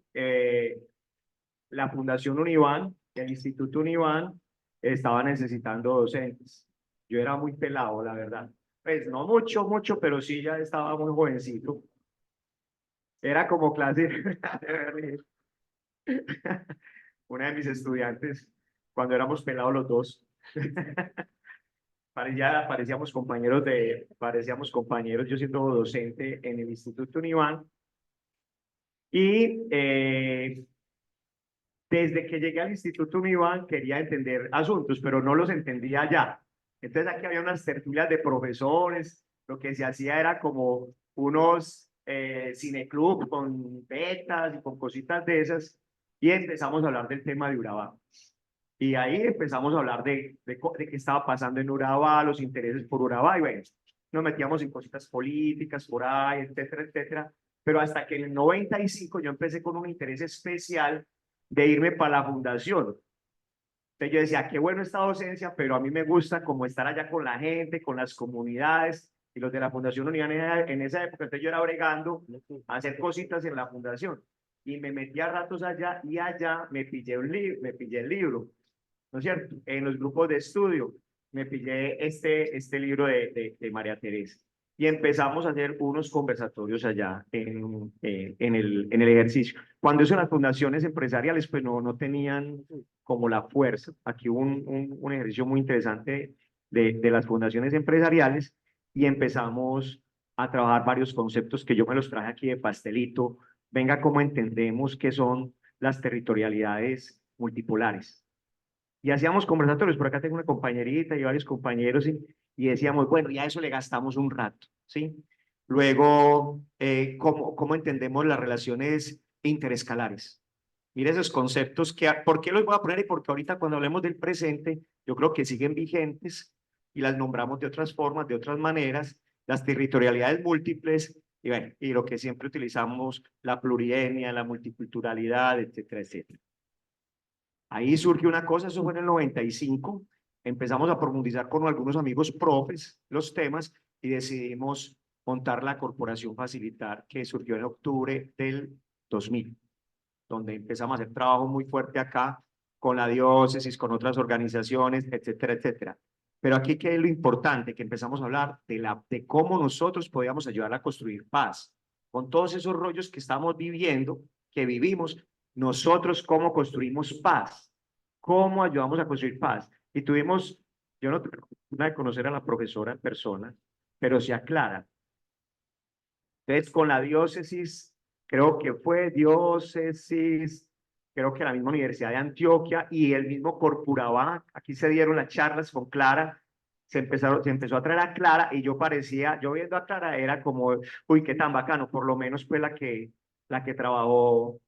la Fundación Univán, el Instituto Univán, estaba necesitando docentes. Yo era muy pelado, la verdad. Pues no mucho, pero sí ya estaba muy jovencito. Era como clase una de mis estudiantes, cuando éramos pelados los dos. Parecíamos compañeros, yo siendo docente en el Instituto Univán. Y desde que llegué al Instituto Univán quería entender asuntos, pero no los entendía allá. Entonces aquí había unas tertulias de profesores, lo que se hacía era como unos cineclub con betas y con cositas de esas, y empezamos a hablar del tema de Urabá. Y ahí empezamos a hablar de qué estaba pasando en Urabá, los intereses por Urabá, y bueno, nos metíamos en cositas políticas por ahí, etcétera, etcétera. Pero hasta que en el 95 yo empecé con un interés especial de irme para la fundación. Entonces yo decía, qué bueno esta docencia, pero a mí me gusta como estar allá con la gente, con las comunidades, y los de la Fundación Unidad en esa época, entonces yo era bregando a hacer cositas en la fundación. Y me metí a ratos allá, y allá me pillé el libro, ¿no es cierto? En los grupos de estudio me pillé este libro de María Teresa. Y empezamos a hacer unos conversatorios allá en el ejercicio. Cuando eso en las fundaciones empresariales, pues no tenían como la fuerza. Aquí hubo un ejercicio muy interesante de las fundaciones empresariales y empezamos a trabajar varios conceptos que yo me los traje aquí de pastelito. Venga, cómo entendemos qué son las territorialidades multipolares. Y hacíamos conversatorios, por acá tengo una compañerita y varios compañeros, y decíamos, bueno, ya eso le gastamos un rato, ¿sí? Luego, ¿cómo entendemos las relaciones interescalares? Mira esos conceptos, ¿por qué los voy a poner? Y porque ahorita cuando hablemos del presente, yo creo que siguen vigentes y las nombramos de otras formas, de otras maneras, las territorialidades múltiples y, bueno, y lo que siempre utilizamos, la plurietnia, la multiculturalidad, etcétera, etcétera. Ahí surge una cosa, eso fue en el 95, empezamos a profundizar con algunos amigos profes los temas y decidimos montar la Corporación Facilitar, que surgió en octubre del 2000, donde empezamos a hacer trabajo muy fuerte acá con la diócesis, con otras organizaciones, etcétera, etcétera. Pero aquí, ¿qué es lo importante? Que empezamos a hablar de cómo nosotros podíamos ayudar a construir paz. Con todos esos rollos que estamos viviendo, que vivimos, nosotros cómo construimos paz, cómo ayudamos a construir paz. Y tuvimos, yo no tuve la oportunidad de conocer a la profesora en persona, pero se aclara. Entonces, con la diócesis, creo que fue diócesis, creo que la misma Universidad de Antioquia y el mismo Corpurabá, aquí se dieron las charlas con Clara, se empezó a traer a Clara y yo viendo a Clara era como, uy, qué tan bacano, por lo menos fue la que trabajó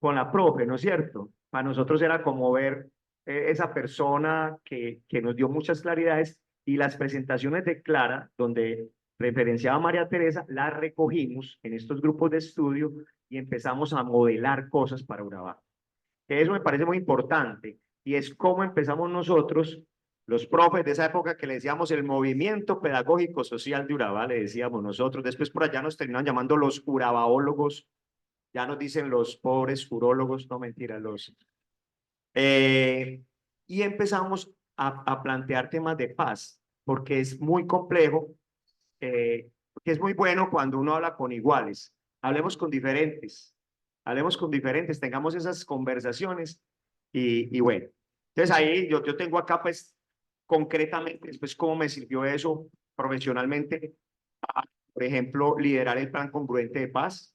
con la profe, ¿no es cierto? Para nosotros era como ver esa persona que nos dio muchas claridades y las presentaciones de Clara, donde referenciaba a María Teresa, las recogimos en estos grupos de estudio y empezamos a modelar cosas para Urabá. Eso me parece muy importante y es cómo empezamos nosotros, los profes de esa época que le decíamos el movimiento pedagógico social de Urabá, le decíamos nosotros, después por allá nos terminan llamando los urabaólogos, ya nos dicen los pobres urólogos, no mentira, y empezamos a plantear temas de paz, porque es muy complejo, que es muy bueno cuando uno habla con iguales, hablemos con diferentes, tengamos esas conversaciones y bueno, entonces ahí yo tengo acá pues concretamente después cómo me sirvió eso profesionalmente, por ejemplo, liderar el plan congruente de paz,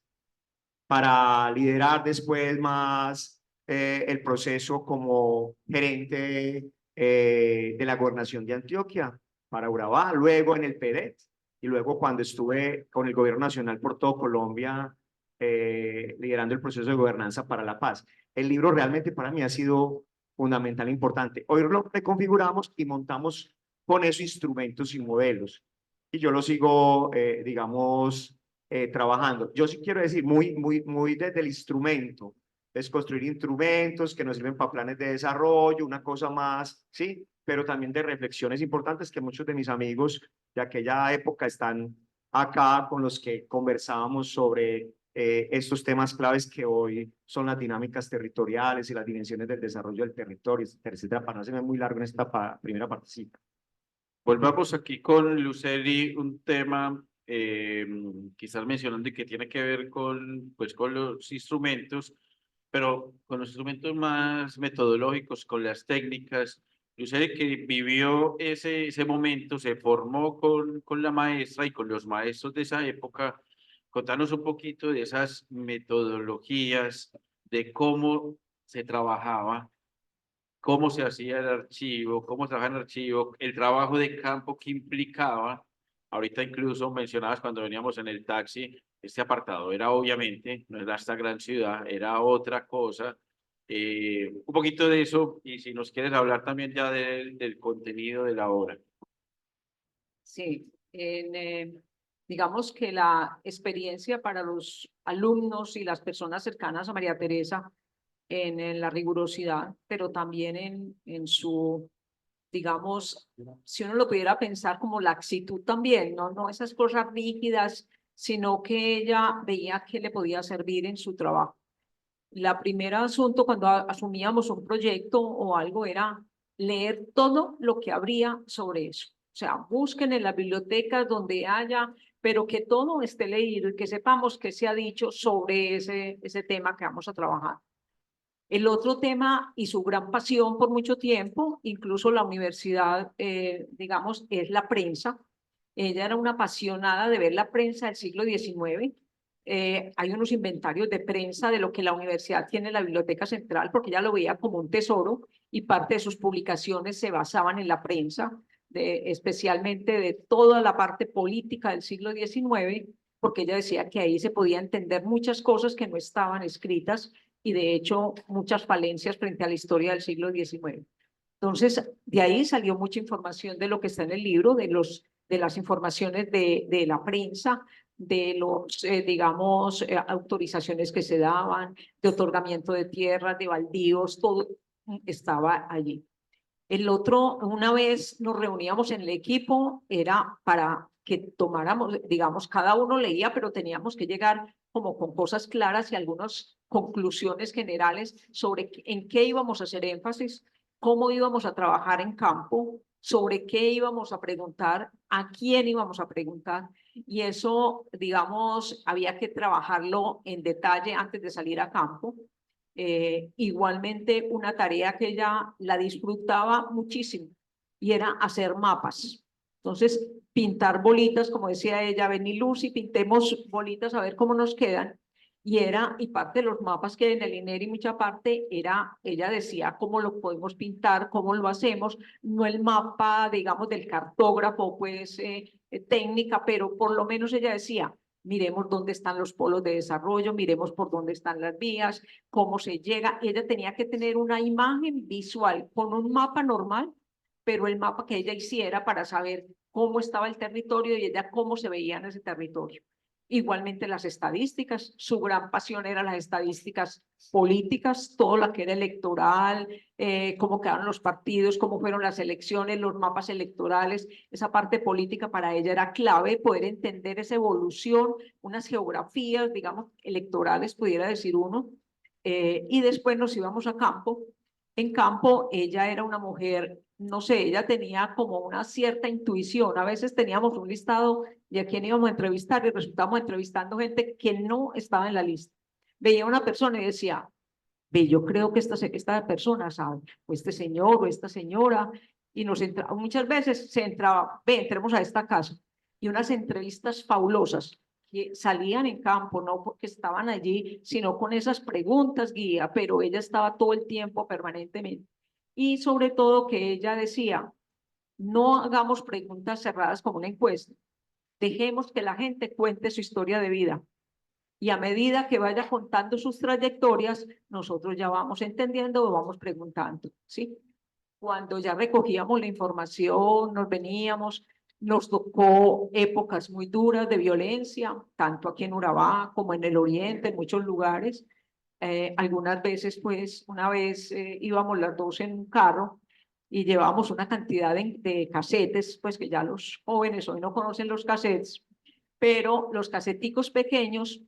para liderar después más el proceso como gerente de la gobernación de Antioquia para Urabá, luego en el PEDET y luego cuando estuve con el gobierno nacional por todo Colombia liderando el proceso de gobernanza para la paz. El libro realmente para mí ha sido fundamental e importante. Hoy lo reconfiguramos y montamos con eso instrumentos y modelos. Y yo lo sigo, digamos, trabajando. Yo sí quiero decir, muy desde el instrumento, es construir instrumentos que nos sirven para planes de desarrollo, una cosa más, ¿sí? Pero también de reflexiones importantes que muchos de mis amigos de aquella época están acá con los que conversábamos sobre estos temas claves que hoy son las dinámicas territoriales y las dimensiones del desarrollo del territorio, etcétera, para no hacerme muy largo en esta primera partecita. Volvamos aquí con Luceli, un tema quizás mencionando y que tiene que ver con los instrumentos, pero con los instrumentos más metodológicos, con las técnicas. Luceli que vivió ese momento, se formó con la maestra y con los maestros de esa época. Contanos un poquito de esas metodologías, de cómo se trabajaba, cómo se hacía el archivo, cómo trabajaba en el archivo, el trabajo de campo que implicaba. Ahorita incluso mencionabas cuando veníamos en el taxi, este apartado era obviamente, no era esta gran ciudad, era otra cosa. Un poquito de eso y si nos quieres hablar también ya del contenido de la obra. Sí, digamos que la experiencia para los alumnos y las personas cercanas a María Teresa en la rigurosidad, pero también en su, digamos, si uno lo pudiera pensar como laxitud también, no esas cosas rígidas, sino que ella veía que le podía servir en su trabajo. La primera asunto cuando asumíamos un proyecto o algo era leer todo lo que habría sobre eso. O sea, busquen en las bibliotecas donde haya, pero que todo esté leído y que sepamos qué se ha dicho sobre ese tema que vamos a trabajar. El otro tema y su gran pasión por mucho tiempo, incluso la universidad, digamos, es la prensa. Ella era una apasionada de ver la prensa del siglo XIX. Hay unos inventarios de prensa de lo que la universidad tiene en la biblioteca central, porque ella lo veía como un tesoro y parte de sus publicaciones se basaban en la prensa, especialmente de toda la parte política del siglo XIX, porque ella decía que ahí se podía entender muchas cosas que no estaban escritas y de hecho muchas falencias frente a la historia del siglo XIX. Entonces, de ahí salió mucha información de lo que está en el libro, de las informaciones de la prensa, de los, digamos, autorizaciones que se daban, de otorgamiento de tierras, de baldíos, todo estaba allí. El otro, una vez nos reuníamos en el equipo, era para que tomáramos, digamos, cada uno leía, pero teníamos que llegar como con cosas claras y algunas conclusiones generales sobre en qué íbamos a hacer énfasis, cómo íbamos a trabajar en campo, sobre qué íbamos a preguntar, a quién íbamos a preguntar. Y eso, digamos, había que trabajarlo en detalle antes de salir a campo. Igualmente una tarea que ella la disfrutaba muchísimo y era hacer mapas. Entonces, pintar bolitas, como decía ella, ven y Lucy, pintemos bolitas a ver cómo nos quedan. Y parte de los mapas que hay en el INERI, mucha parte era, ella decía cómo lo podemos pintar, cómo lo hacemos, no el mapa, digamos, del cartógrafo, pues técnica, pero por lo menos ella decía, miremos dónde están los polos de desarrollo, miremos por dónde están las vías, cómo se llega. Ella tenía que tener una imagen visual con un mapa normal, pero el mapa que ella hiciera para saber cómo estaba el territorio y ella cómo se veía en ese territorio. Igualmente las estadísticas, su gran pasión eran las estadísticas políticas, todo lo que era electoral, cómo quedaron los partidos, cómo fueron las elecciones, los mapas electorales, esa parte política para ella era clave, poder entender esa evolución, unas geografías, digamos, electorales, pudiera decir uno, y después nos íbamos a campo. En campo ella era una mujer, no sé, ella tenía como una cierta intuición, a veces teníamos un listado de a quién íbamos a entrevistar y resultábamos entrevistando gente que no estaba en la lista. Veía una persona y decía, ve, yo creo que esta persona sabe, o este señor o esta señora, y muchas veces se entraba, ve, entremos a esta casa, y unas entrevistas fabulosas que salían en campo, no porque estaban allí, sino con esas preguntas guía, pero ella estaba todo el tiempo permanentemente. Y sobre todo que ella decía, no hagamos preguntas cerradas como una encuesta, dejemos que la gente cuente su historia de vida. Y a medida que vaya contando sus trayectorias, nosotros ya vamos entendiendo o vamos preguntando, ¿sí? Cuando ya recogíamos la información, nos veníamos, nos tocó épocas muy duras de violencia, tanto aquí en Urabá como en el oriente, en muchos lugares. Algunas veces, pues, una vez íbamos las dos en un carro y llevábamos una cantidad de casetes, pues que ya los jóvenes hoy no conocen los casetes, pero los caseticos pequeños,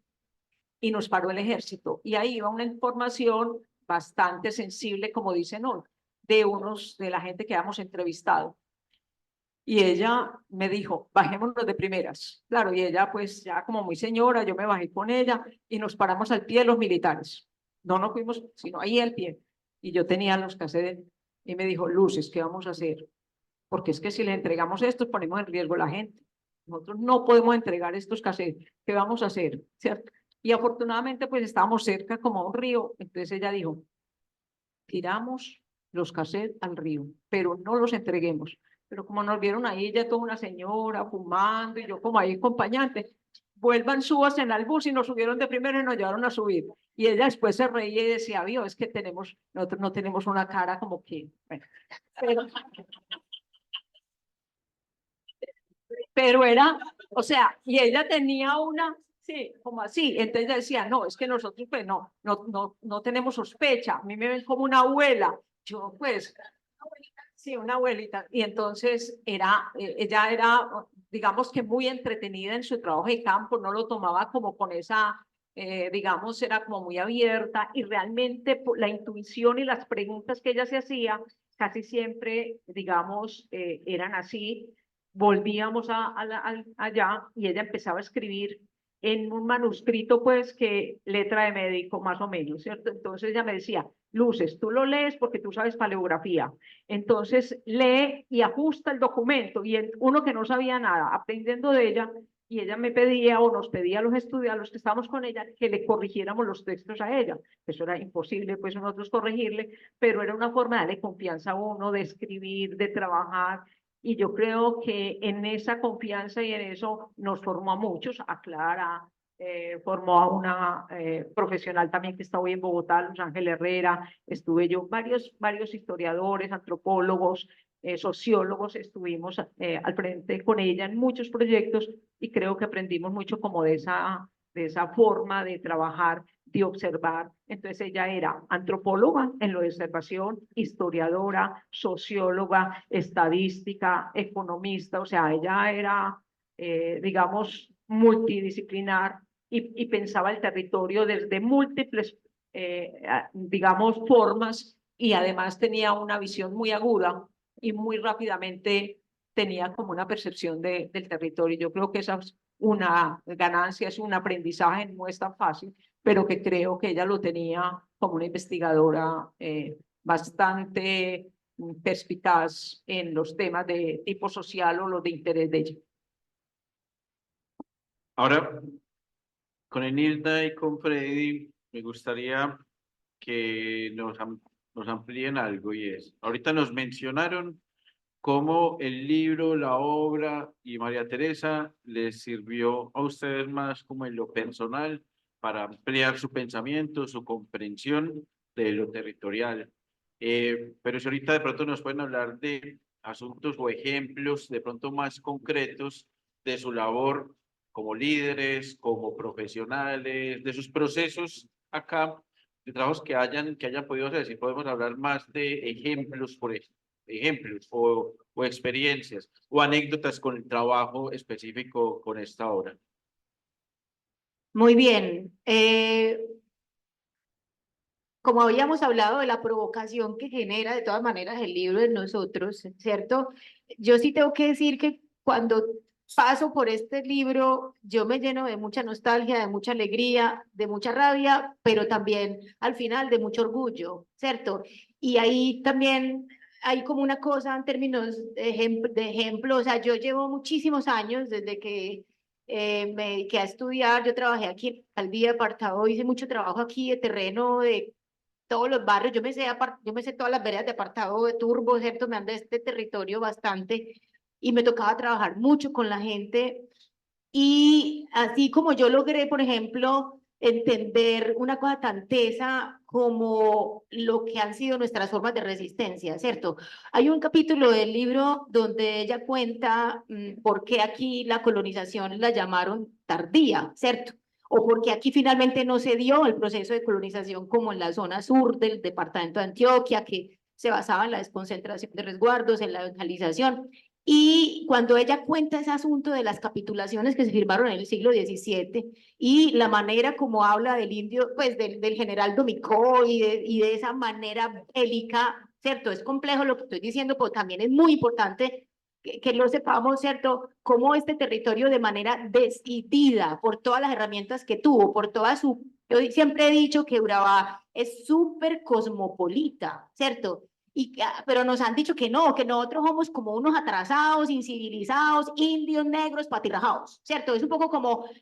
y nos paró el ejército. Y ahí iba una información bastante sensible, como dicen hoy, de la gente que habíamos entrevistado. Y ella me dijo, bajémonos de primeras. Claro, y ella pues ya como muy señora, yo me bajé con ella y nos paramos al pie de los militares. No nos fuimos, sino ahí al pie. Y yo tenía los cassettes y me dijo, Luces, ¿qué vamos a hacer? Porque es que si le entregamos esto, ponemos en riesgo a la gente. Nosotros no podemos entregar estos cassettes. ¿Qué vamos a hacer? ¿Cierto? Y afortunadamente pues estábamos cerca como a un río. Entonces ella dijo, tiramos los cassettes al río, pero no los entreguemos. Pero como nos vieron ahí, ella toda una señora fumando y yo como ahí acompañante, vuelvan, súbanse al bus y nos subieron de primero y nos llevaron a subir. Y ella después se reía y decía, vio, es que nosotros no tenemos una cara como que, bueno, pero era, o sea, y ella tenía una, sí, como así, entonces ella decía, no, es que nosotros pues no tenemos sospecha, a mí me ven como una abuela, yo pues, sí, una abuelita, y entonces ella era, digamos que muy entretenida en su trabajo de campo, no lo tomaba como con esa, digamos, era como muy abierta, y realmente la intuición y las preguntas que ella se hacía, casi siempre, digamos, eran así. Volvíamos allá y ella empezaba a escribir en un manuscrito, pues, que letra de médico, más o menos, ¿cierto? Entonces ella me decía, Luces, tú lo lees porque tú sabes paleografía. Entonces lee y ajusta el documento. Y uno que no sabía nada, aprendiendo de ella, y ella me pedía o nos pedía a los estudiantes, los que estábamos con ella, que le corrigiéramos los textos a ella. Eso era imposible, pues, nosotros corregirle, pero era una forma de darle confianza a uno, de escribir, de trabajar. Y yo creo que en esa confianza y en eso nos formó a muchos, a Clara, formó a una profesional también que está hoy en Bogotá, Luz Ángel Herrera, estuve yo, varios historiadores, antropólogos, sociólogos, estuvimos al frente con ella en muchos proyectos y creo que aprendimos mucho como de esa forma de trabajar, de observar. Entonces ella era antropóloga en lo de observación, historiadora, socióloga, estadística, economista, o sea, ella era, digamos, multidisciplinar y pensaba el territorio desde múltiples, digamos, formas y además tenía una visión muy aguda y muy rápidamente tenía como una percepción del territorio. Yo creo que esa es una ganancia, es un aprendizaje, no es tan fácil, pero que creo que ella lo tenía como una investigadora bastante perspicaz en los temas de tipo social o los de interés de ella. Ahora, con Enilda y con Freddy, me gustaría que nos amplíen algo y es, ahorita nos mencionaron cómo el libro, la obra y María Teresa les sirvió a ustedes más como en lo personal para ampliar su pensamiento, su comprensión de lo territorial. Pero si ahorita de pronto nos pueden hablar de asuntos o ejemplos de pronto más concretos de su labor como líderes, como profesionales, de sus procesos acá, de trabajos que hayan podido hacer, si podemos hablar más de ejemplos, ejemplos o experiencias o anécdotas con el trabajo específico con esta obra. Muy bien. Como habíamos hablado de la provocación que genera de todas maneras el libro en nosotros, ¿cierto? Yo sí tengo que decir que cuando paso por este libro, yo me lleno de mucha nostalgia, de mucha alegría, de mucha rabia, pero también al final de mucho orgullo, ¿cierto? Y ahí también hay como una cosa en términos de ejemplo, o sea, yo llevo muchísimos años desde que me dediqué a estudiar, yo trabajé aquí en la alcaldía de Apartado, hice mucho trabajo aquí de terreno, de todos los barrios, yo me sé todas las veredas de Apartado, de Turbo, ¿cierto? Me andé este territorio bastante y me tocaba trabajar mucho con la gente y así como yo logré, por ejemplo, entender una cosa tan tesa como lo que han sido nuestras formas de resistencia, ¿cierto? Hay un capítulo del libro donde ella cuenta por qué aquí la colonización la llamaron tardía, ¿cierto? O porque aquí finalmente no se dio el proceso de colonización como en la zona sur del departamento de Antioquia, que se basaba en la desconcentración de resguardos, en la localización. Y cuando ella cuenta ese asunto de las capitulaciones que se firmaron en el siglo XVII y la manera como habla del indio, pues del general Domicó y de esa manera bélica, ¿cierto? Es complejo lo que estoy diciendo, pero también es muy importante que lo sepamos, ¿cierto? Cómo este territorio de manera decidida por todas las herramientas que tuvo, por toda su... Yo siempre he dicho que Urabá es súper cosmopolita, ¿cierto? Pero nos han dicho que nosotros somos como unos atrasados, incivilizados, indios, negros, patirrajados, ¿cierto? Es un poco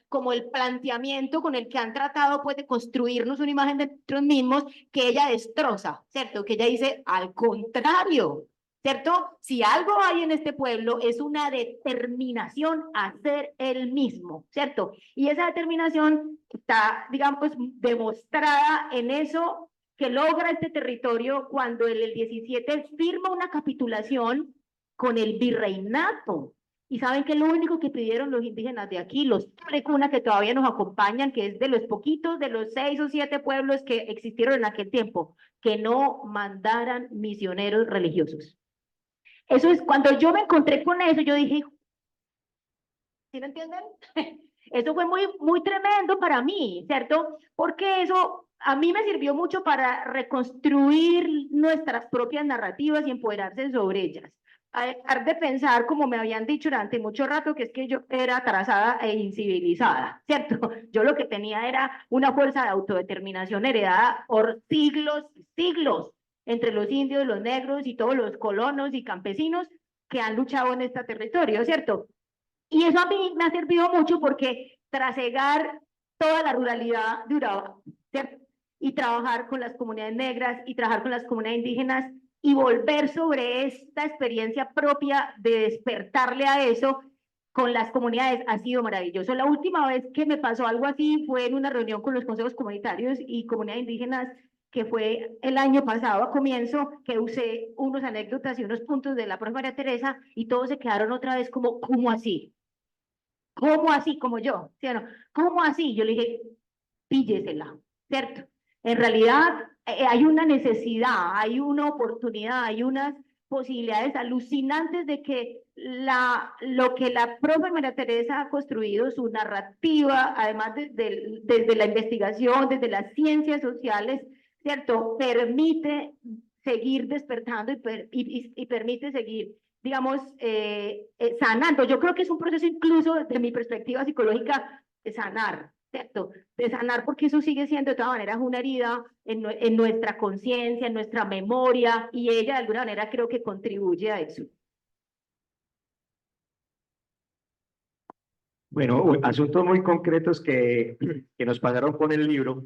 como el planteamiento con el que han tratado pues de construirnos una imagen de nosotros mismos que ella destroza, ¿cierto? Que ella dice, al contrario, ¿cierto? Si algo hay en este pueblo es una determinación a ser el mismo, ¿cierto? Y esa determinación está, digamos, demostrada en eso que logra este territorio cuando en el 17 firma una capitulación con el virreinato. Y saben que lo único que pidieron los indígenas de aquí, los Turecuna que todavía nos acompañan, que es de los poquitos, de los 6 o 7 pueblos que existieron en aquel tiempo, que no mandaran misioneros religiosos. Eso es, cuando yo me encontré con eso, yo dije, ¿sí lo entienden? Eso fue muy tremendo para mí, ¿cierto? Porque eso a mí me sirvió mucho para reconstruir nuestras propias narrativas y empoderarse sobre ellas. A dejar de pensar, como me habían dicho durante mucho rato, que es que yo era atrasada e incivilizada, ¿cierto? Yo lo que tenía era una fuerza de autodeterminación heredada por siglos y siglos entre los indios, los negros y todos los colonos y campesinos que han luchado en este territorio, ¿cierto? Y eso a mí me ha servido mucho porque trasegar toda la ruralidad de Urabá, ¿cierto? Y trabajar con las comunidades negras y trabajar con las comunidades indígenas y volver sobre esta experiencia propia de despertarle a eso, con las comunidades ha sido maravilloso. La última vez que me pasó algo así fue en una reunión con los consejos comunitarios y comunidades indígenas, que fue el año pasado a comienzo, que usé unas anécdotas y unos puntos de la profe María Teresa y todos se quedaron otra vez como, ¿cómo así? ¿Cómo así? Como yo, ¿sí o no? ¿Cómo así? Yo le dije, píllesela, ¿cierto? En realidad hay una necesidad, hay una oportunidad, hay unas posibilidades alucinantes de que lo que la profe María Teresa ha construido, su narrativa, además desde la investigación, desde las ciencias sociales, ¿cierto? Permite seguir despertando y permite seguir, digamos, sanando. Yo creo que es un proceso incluso desde mi perspectiva psicológica de sanar, ¿cierto? De sanar, porque eso sigue siendo de todas maneras una herida en nuestra conciencia, en nuestra memoria, y ella de alguna manera creo que contribuye a eso. Bueno, asuntos muy concretos que nos pasaron con el libro.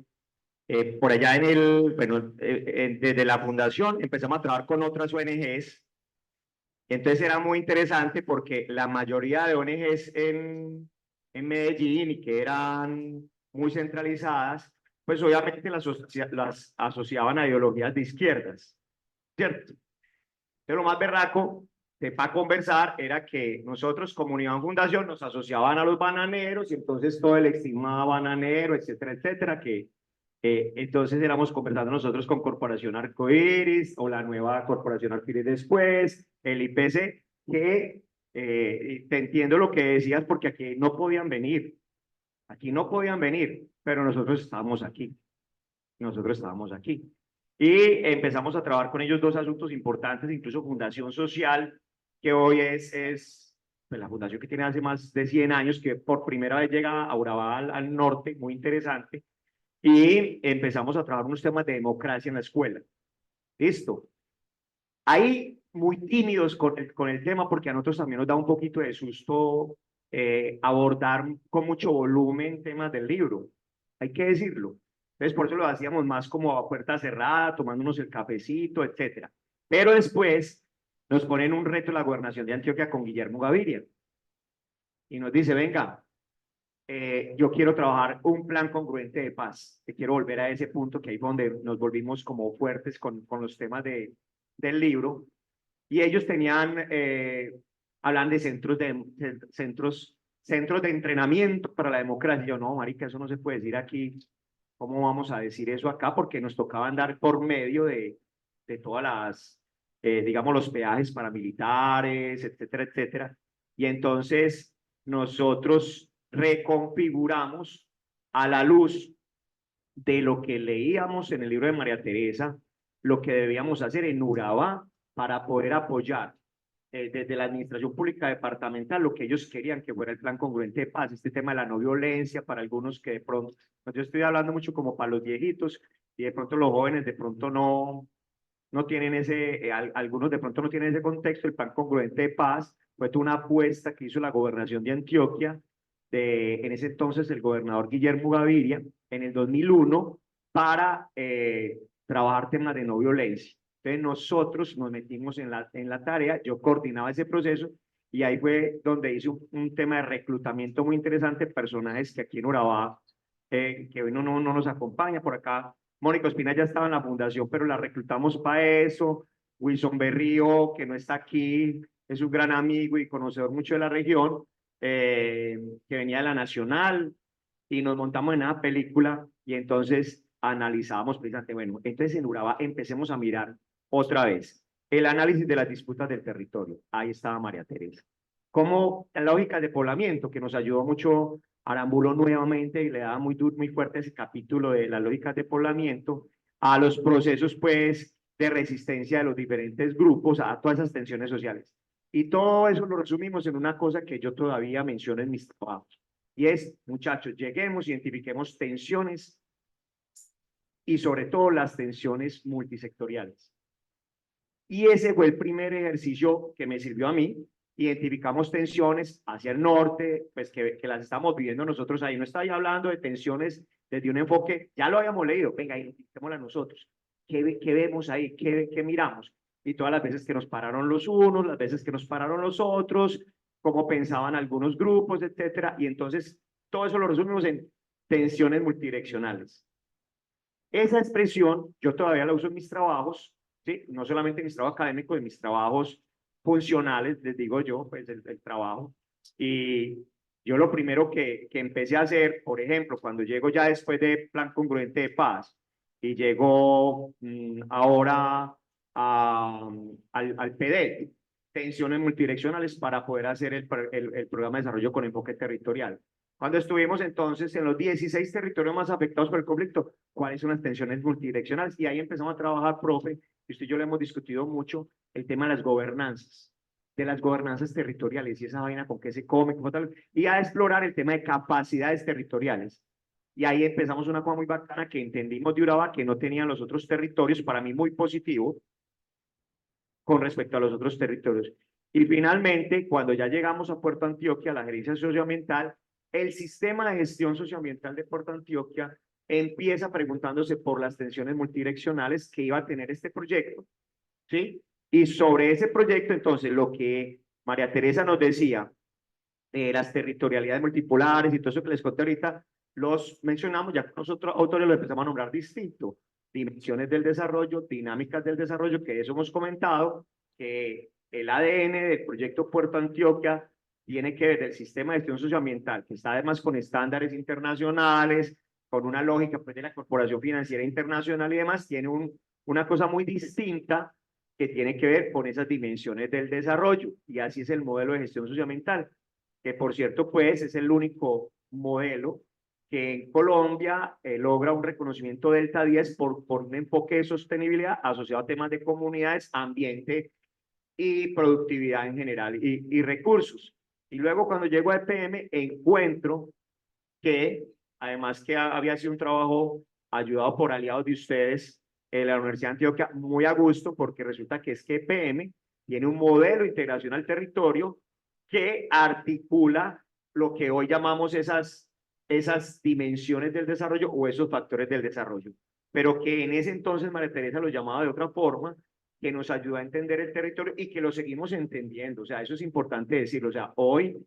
Por allá desde la fundación empezamos a trabajar con otras ONGs. Entonces era muy interesante porque la mayoría de ONGs en Medellín y que eran muy centralizadas, pues obviamente las asociaban a ideologías de izquierdas, ¿cierto? Pero lo más berraco para conversar era que nosotros como Unidad Fundación nos asociaban a los bananeros y entonces todo el estigma bananero, etcétera, etcétera, que entonces éramos conversando nosotros con Corporación Arcoíris o la nueva Corporación Arcoíris después, el IPC, que te entiendo lo que decías porque aquí no podían venir, pero nosotros estábamos aquí, Y empezamos a trabajar con ellos dos asuntos importantes, incluso Fundación Social, que hoy es pues, la fundación que tiene hace más de 100 años, que por primera vez llega a Urabá al norte, muy interesante. Y empezamos a trabajar unos temas de democracia en la escuela. Listo. Ahí muy tímidos con el tema porque a nosotros también nos da un poquito de susto abordar con mucho volumen temas del libro. Hay que decirlo. Entonces por eso lo hacíamos más como a puerta cerrada, tomándonos el cafecito, etcétera. Pero después nos ponen un reto la gobernación de Antioquia con Guillermo Gaviria. Y nos dice, venga, yo quiero trabajar un plan congruente de paz. Te quiero volver a ese punto que ahí fue donde nos volvimos como fuertes con los temas del libro. Y ellos hablan de centros de entrenamiento para la democracia. Yo, no, marica, eso no se puede decir aquí. ¿Cómo vamos a decir eso acá? Porque nos tocaba andar por medio de todas las, digamos, los peajes paramilitares, etcétera, etcétera. Y entonces nosotros reconfiguramos a la luz de lo que leíamos en el libro de María Teresa, lo que debíamos hacer en Urabá para poder apoyar desde la administración pública departamental lo que ellos querían que fuera el plan congruente de paz, este tema de la no violencia para algunos que de pronto, pues yo estoy hablando mucho como para los viejitos y de pronto los jóvenes de pronto no tienen algunos de pronto no tienen ese contexto. El plan congruente de paz fue una apuesta que hizo la gobernación de Antioquia, en ese entonces el gobernador Guillermo Gaviria, en el 2001, para trabajar temas de no violencia. Entonces nosotros nos metimos en la tarea, yo coordinaba ese proceso y ahí fue donde hice un tema de reclutamiento muy interesante, personajes que aquí en Urabá, que hoy no nos acompaña por acá. Mónica Ospina ya estaba en la fundación, pero la reclutamos para eso. Wilson Berrío, que no está aquí, es un gran amigo y conocedor mucho de la región, que venía de la Nacional, y nos montamos en una película y entonces analizábamos precisamente, bueno, entonces en Urabá empecemos a mirar otra vez el análisis de las disputas del territorio. Ahí estaba María Teresa. Como la lógica de poblamiento, que nos ayudó mucho Arambulo nuevamente y le daba muy fuerte ese capítulo de las lógicas de poblamiento a los procesos, pues, de resistencia de los diferentes grupos a todas esas tensiones sociales. Y todo eso lo resumimos en una cosa que yo todavía menciono en mis trabajos. Y es, muchachos, lleguemos, identifiquemos tensiones y sobre todo las tensiones multisectoriales. Y ese fue el primer ejercicio que me sirvió a mí. Identificamos tensiones hacia el norte, pues que las estamos viviendo nosotros ahí. No estoy hablando de tensiones desde un enfoque, ya lo habíamos leído, venga, identifiquémoslas nosotros. ¿Qué vemos ahí? ¿Qué miramos? Y todas las veces que nos pararon los unos, las veces que nos pararon los otros, cómo pensaban algunos grupos, etcétera, y entonces todo eso lo resumimos en tensiones multidireccionales. Esa expresión yo todavía la uso en mis trabajos, ¿sí? No solamente en mis trabajos académicos, en mis trabajos funcionales, les digo yo, pues el trabajo. Y yo lo primero que empecé a hacer, por ejemplo, cuando llego ya después de Plan Congruente de Paz y llego ahora al PD, tensiones multidireccionales para poder hacer el programa de desarrollo con enfoque territorial. Cuando estuvimos entonces en los 16 territorios más afectados por el conflicto, ¿cuáles son las tensiones multidireccionales? Y ahí empezamos a trabajar, profe, y usted y yo le hemos discutido mucho el tema de las gobernanzas territoriales y esa vaina con qué se come, cómo tal, y a explorar el tema de capacidades territoriales. Y ahí empezamos una cosa muy bacana que entendimos de Urabá que no tenían los otros territorios, para mí muy positivo, con respecto a los otros territorios. Y finalmente, cuando ya llegamos a Puerto Antioquia, la gerencia socioambiental, el sistema de gestión socioambiental de Puerto Antioquia empieza preguntándose por las tensiones multidireccionales que iba a tener este proyecto, ¿sí? Y sobre ese proyecto, entonces, lo que María Teresa nos decía, las territorialidades multipolares y todo eso que les conté ahorita, los mencionamos, ya nosotros autores lo empezamos a nombrar distinto. Dimensiones del desarrollo, dinámicas del desarrollo, que eso hemos comentado, que el ADN del proyecto Puerto Antioquia tiene que ver del sistema de gestión socioambiental, que está además con estándares internacionales, con una lógica pues, de la Corporación Financiera Internacional y demás, tiene una cosa muy distinta que tiene que ver con esas dimensiones del desarrollo, y así es el modelo de gestión socioambiental, que por cierto pues es el único modelo que en Colombia logra un reconocimiento Delta 10 por un enfoque de sostenibilidad asociado a temas de comunidades, ambiente y productividad en general y recursos. Y luego cuando llego a EPM encuentro que además que había sido un trabajo ayudado por aliados de ustedes en la Universidad de Antioquia, muy a gusto, porque resulta que es que EPM tiene un modelo de integración al territorio que articula lo que hoy llamamos esas dimensiones del desarrollo o esos factores del desarrollo, pero que en ese entonces María Teresa lo llamaba de otra forma, que nos ayuda a entender el territorio y que lo seguimos entendiendo. O sea, eso es importante decirlo. O sea, hoy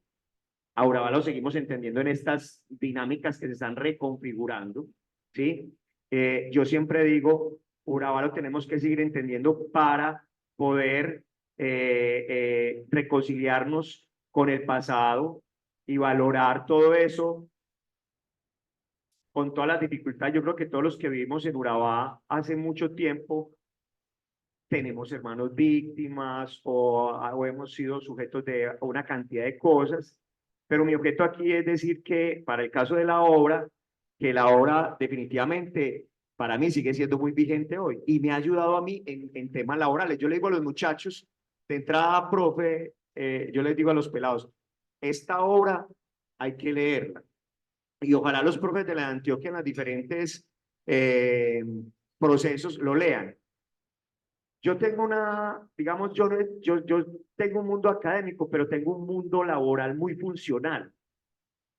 a Urabá lo seguimos entendiendo en estas dinámicas que se están reconfigurando, ¿sí? Yo siempre digo, Urabá lo tenemos que seguir entendiendo para poder reconciliarnos con el pasado y valorar todo eso con todas las dificultades. Yo creo que todos los que vivimos en Urabá hace mucho tiempo tenemos hermanos víctimas o hemos sido sujetos de una cantidad de cosas, pero mi objeto aquí es decir que para el caso de la obra, que la obra definitivamente para mí sigue siendo muy vigente hoy y me ha ayudado a mí en temas laborales. Yo le digo a los muchachos, de entrada, profe, yo les digo a los pelados, esta obra hay que leerla. Y ojalá los profes de la Antioquia en los diferentes procesos lo lean. Yo tengo digamos, yo tengo un mundo académico, pero tengo un mundo laboral muy funcional.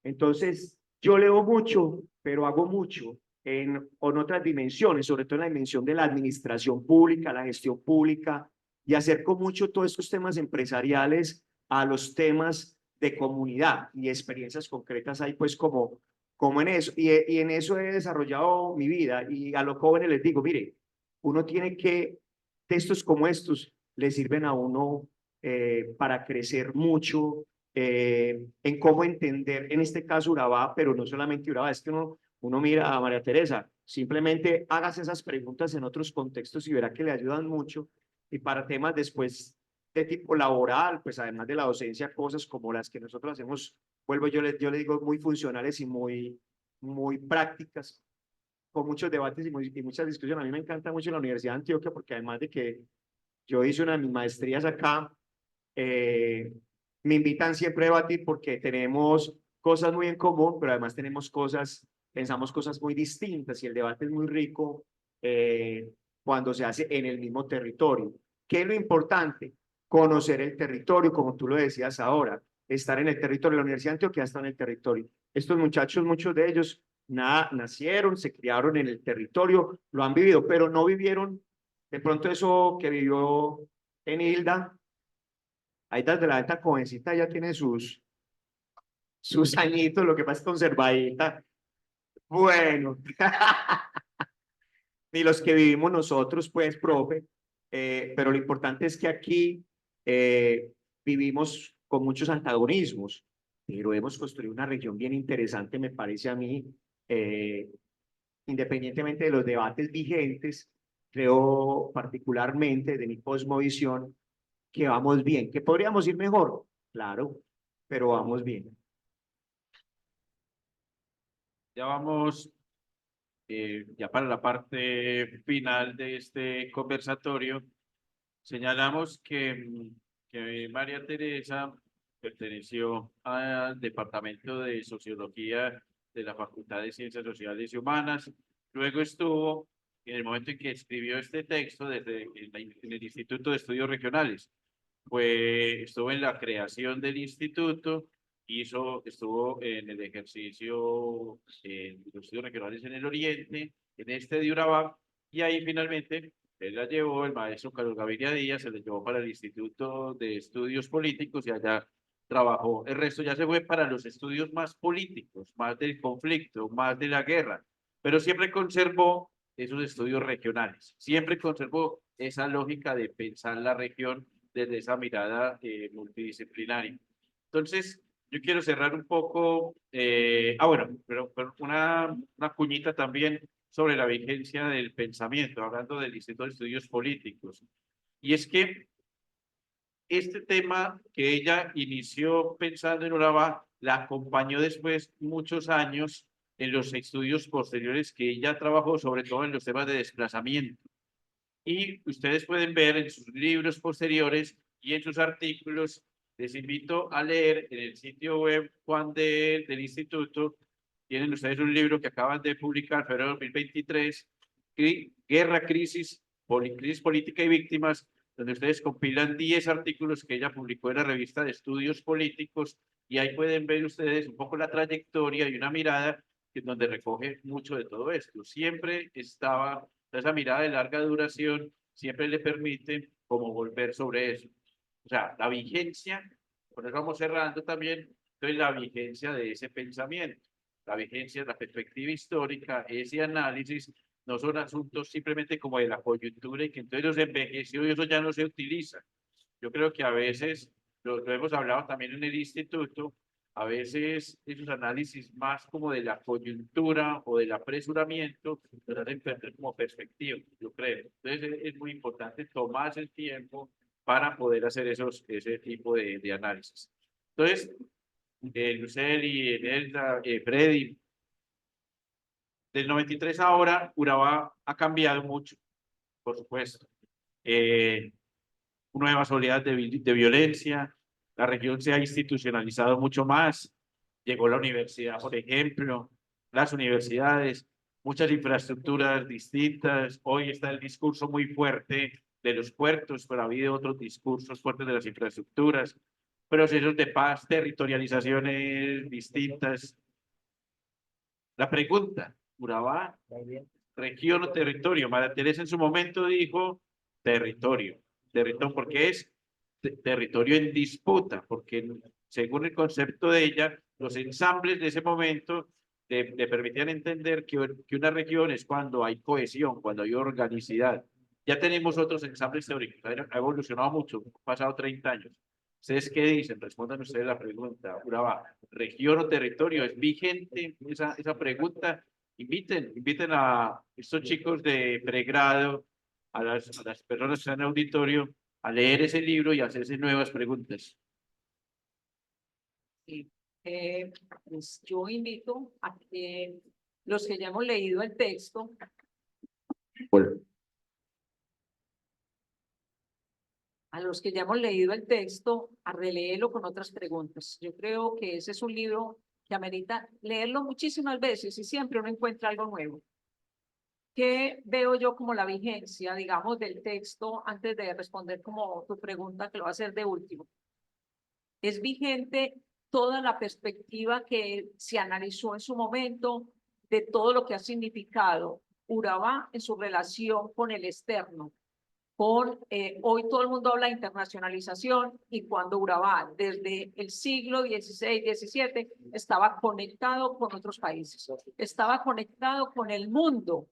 Entonces, yo leo mucho, pero hago mucho en otras dimensiones, sobre todo en la dimensión de la administración pública, la gestión pública, y acerco mucho todos estos temas empresariales a los temas de comunidad y experiencias concretas ahí, pues como en eso. Y en eso he desarrollado mi vida y a los jóvenes les digo, mire, uno tiene que textos como estos le sirven a uno para crecer mucho en cómo entender, en este caso Urabá, pero no solamente Urabá, es que uno mira a María Teresa, simplemente hagas esas preguntas en otros contextos y verá que le ayudan mucho. Y para temas después de tipo laboral, pues además de la docencia, cosas como las que nosotros hacemos, yo le digo muy funcionales y muy prácticas, con muchos debates y muchas discusiones. A mí me encanta mucho la Universidad de Antioquia porque además de que yo hice una de mis maestrías acá, me invitan siempre a debatir porque tenemos cosas muy en común, pero además pensamos cosas muy distintas y el debate es muy rico cuando se hace en el mismo territorio. ¿Qué es lo importante? Conocer el territorio, como tú lo decías ahora, estar en el territorio. La Universidad de Antioquia está en el territorio. Estos muchachos, muchos de ellos, nacieron, se criaron en el territorio, lo han vivido, pero no vivieron de pronto eso que vivió en Hilda, Ahí desde la esta jovencita ya tiene sus añitos, lo que pasa es conservadita. Bueno, ni los que vivimos nosotros, pues, profe, pero lo importante es que aquí vivimos con muchos antagonismos, pero hemos construido una región bien interesante, me parece a mí, independientemente de los debates vigentes, creo particularmente de mi cosmovisión que vamos bien, que podríamos ir mejor, claro, pero vamos bien. Ya vamos, ya para la parte final de este conversatorio. Señalamos que María Teresa perteneció al Departamento de Sociología de la Facultad de Ciencias Sociales y Humanas. Luego estuvo, en el momento en que escribió este texto, en el Instituto de Estudios Regionales. Estuvo en la creación del instituto, estuvo en el ejercicio en los estudios regionales en el Oriente, en este de Urabá, y ahí finalmente él la llevó, el maestro Carlos Gaviria Díaz, se la llevó para el Instituto de Estudios Políticos y allá trabajó. El resto ya se fue para los estudios más políticos, más del conflicto, más de la guerra, pero siempre conservó esos estudios regionales, siempre conservó esa lógica de pensar la región desde esa mirada multidisciplinaria. Entonces, yo quiero cerrar un poco, bueno, pero una cuñita también sobre la vigencia del pensamiento, hablando del Instituto de Estudios Políticos. Y es que este tema que ella inició pensando en Urabá, la acompañó después muchos años en los estudios posteriores que ella trabajó, sobre todo en los temas de desplazamiento. Y ustedes pueden ver en sus libros posteriores y en sus artículos, les invito a leer en el sitio web del instituto, tienen ustedes un libro que acaban de publicar, febrero de 2023, Guerra, crisis política y víctimas, donde ustedes compilan 10 artículos que ella publicó en la revista de Estudios Políticos, y ahí pueden ver ustedes un poco la trayectoria y una mirada en donde recoge mucho de todo esto. Siempre estaba esa mirada de larga duración, siempre le permite como volver sobre eso. O sea, la vigencia, por eso vamos cerrando también, entonces la vigencia de ese pensamiento, la vigencia, la perspectiva histórica, ese análisis, no son asuntos simplemente como de la coyuntura y que entonces los envejeció y eso ya no se utiliza. Yo creo que a veces, lo hemos hablado también en el instituto, a veces esos análisis más como de la coyuntura o del apresuramiento nos hacen perder como perspectiva, yo creo. Entonces es muy importante tomarse el tiempo para poder hacer ese tipo de análisis. Entonces, Luceli, Elda, Freddy, del 93 ahora, Urabá ha cambiado mucho, por supuesto. Nuevas oleadas de violencia, la región se ha institucionalizado mucho más, llegó la universidad, por ejemplo, las universidades, muchas infraestructuras distintas, hoy está el discurso muy fuerte de los puertos, pero ha habido otros discursos fuertes de las infraestructuras, procesos de paz, territorializaciones distintas. La pregunta, Urabá, región o territorio. María Teresa en su momento dijo territorio, porque es territorio en disputa, porque según el concepto de ella, los ensambles de ese momento le permitían entender que una región es cuando hay cohesión, cuando hay organicidad. Ya tenemos otros ensambles teóricos, ha evolucionado mucho, han pasado 30 años. ¿Ustedes qué dicen? Respondan ustedes la pregunta. Urabá, ¿región o territorio? ¿Es vigente esa pregunta? Inviten a estos chicos de pregrado, a las personas que están en el auditorio, a leer ese libro y a hacerse nuevas preguntas. Sí. Pues yo invito a que los que ya hemos leído el texto, a releerlo con otras preguntas. Yo creo que ese es un libro que amerita leerlo muchísimas veces y siempre uno encuentra algo nuevo. ¿Qué veo yo como la vigencia, digamos, del texto antes de responder como tu pregunta, que lo va a hacer de último? Es vigente toda la perspectiva que se analizó en su momento de todo lo que ha significado Urabá en su relación con el externo, hoy todo el mundo habla de internacionalización y cuando Urabá desde el siglo XVI, XVII estaba conectado con otros países, estaba conectado con el mundo.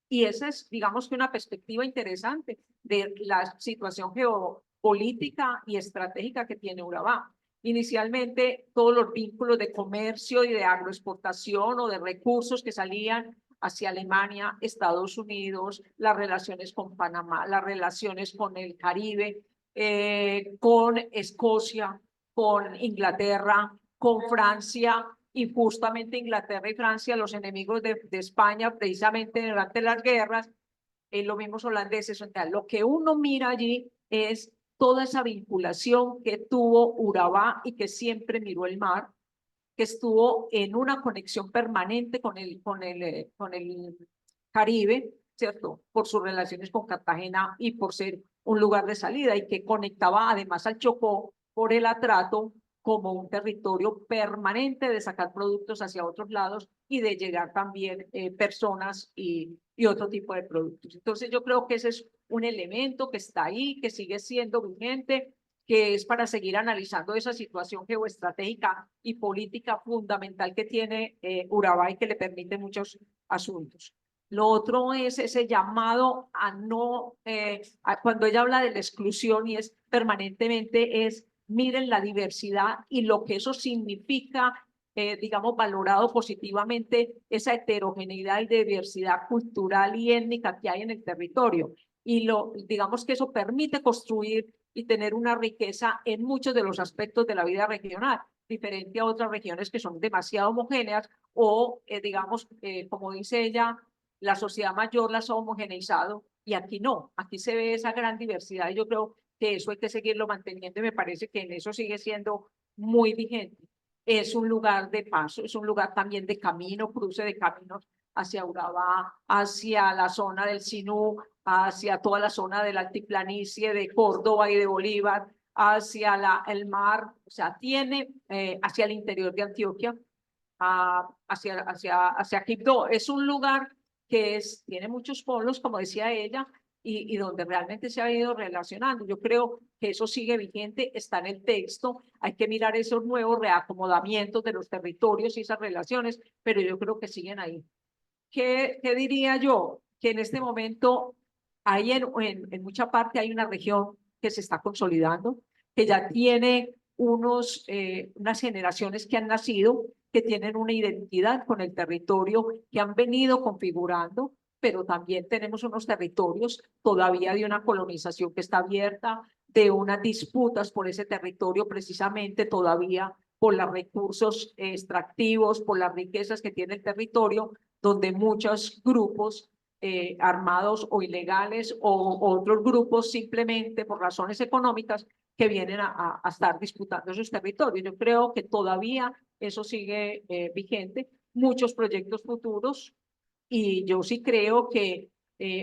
Y esa es, digamos que una perspectiva interesante de la situación geopolítica y estratégica que tiene Urabá. Inicialmente, todos los vínculos de comercio y de agroexportación o de recursos que salían hacia Alemania, Estados Unidos, las relaciones con Panamá, las relaciones con el Caribe, con Escocia, con Inglaterra, con Francia, y justamente Inglaterra y Francia, los enemigos de España, precisamente durante las guerras, los mismos holandeses. O sea, lo que uno mira allí es toda esa vinculación que tuvo Urabá y que siempre miró el mar, que estuvo en una conexión permanente con el Caribe, ¿cierto? Por sus relaciones con Cartagena y por ser un lugar de salida, y que conectaba además al Chocó por el atrato como un territorio permanente de sacar productos hacia otros lados y de llegar también personas y otro tipo de productos. Entonces yo creo que ese es un elemento que está ahí, que sigue siendo vigente, que es para seguir analizando esa situación geoestratégica y política fundamental que tiene Urabá y que le permite muchos asuntos. Lo otro es ese llamado a no, cuando ella habla de la exclusión y es permanentemente, es miren la diversidad y lo que eso significa, digamos, valorado positivamente esa heterogeneidad y diversidad cultural y étnica que hay en el territorio. Y digamos que eso permite construir y tener una riqueza en muchos de los aspectos de la vida regional, diferente a otras regiones que son demasiado homogéneas o, digamos, como dice ella, la sociedad mayor las ha homogeneizado y aquí no, aquí se ve esa gran diversidad y yo creo que eso hay que seguirlo manteniendo y me parece que en eso sigue siendo muy vigente. Es un lugar de paso, es un lugar también de camino, cruce de caminos hacia Urabá, hacia la zona del Sinú, hacia toda la zona de la altiplanicie de Córdoba y de Bolívar, hacia el mar, o sea, tiene hacia el interior de Antioquia, hacia Quibdó. Es un lugar que tiene muchos polos, como decía ella, y donde realmente se ha ido relacionando. Yo creo que eso sigue vigente, está en el texto, hay que mirar esos nuevos reacomodamientos de los territorios y esas relaciones, pero yo creo que siguen ahí. ¿Qué diría yo? Que en este momento hay en mucha parte hay una región que se está consolidando, que ya tiene unas generaciones que han nacido, que tienen una identidad con el territorio, que han venido configurando, pero también tenemos unos territorios todavía de una colonización que está abierta, de unas disputas por ese territorio precisamente todavía por los recursos extractivos, por las riquezas que tiene el territorio, donde muchos grupos armados o ilegales o otros grupos simplemente por razones económicas que vienen a estar disputando esos territorios. Yo creo que todavía eso sigue vigente, muchos proyectos futuros, y yo sí creo que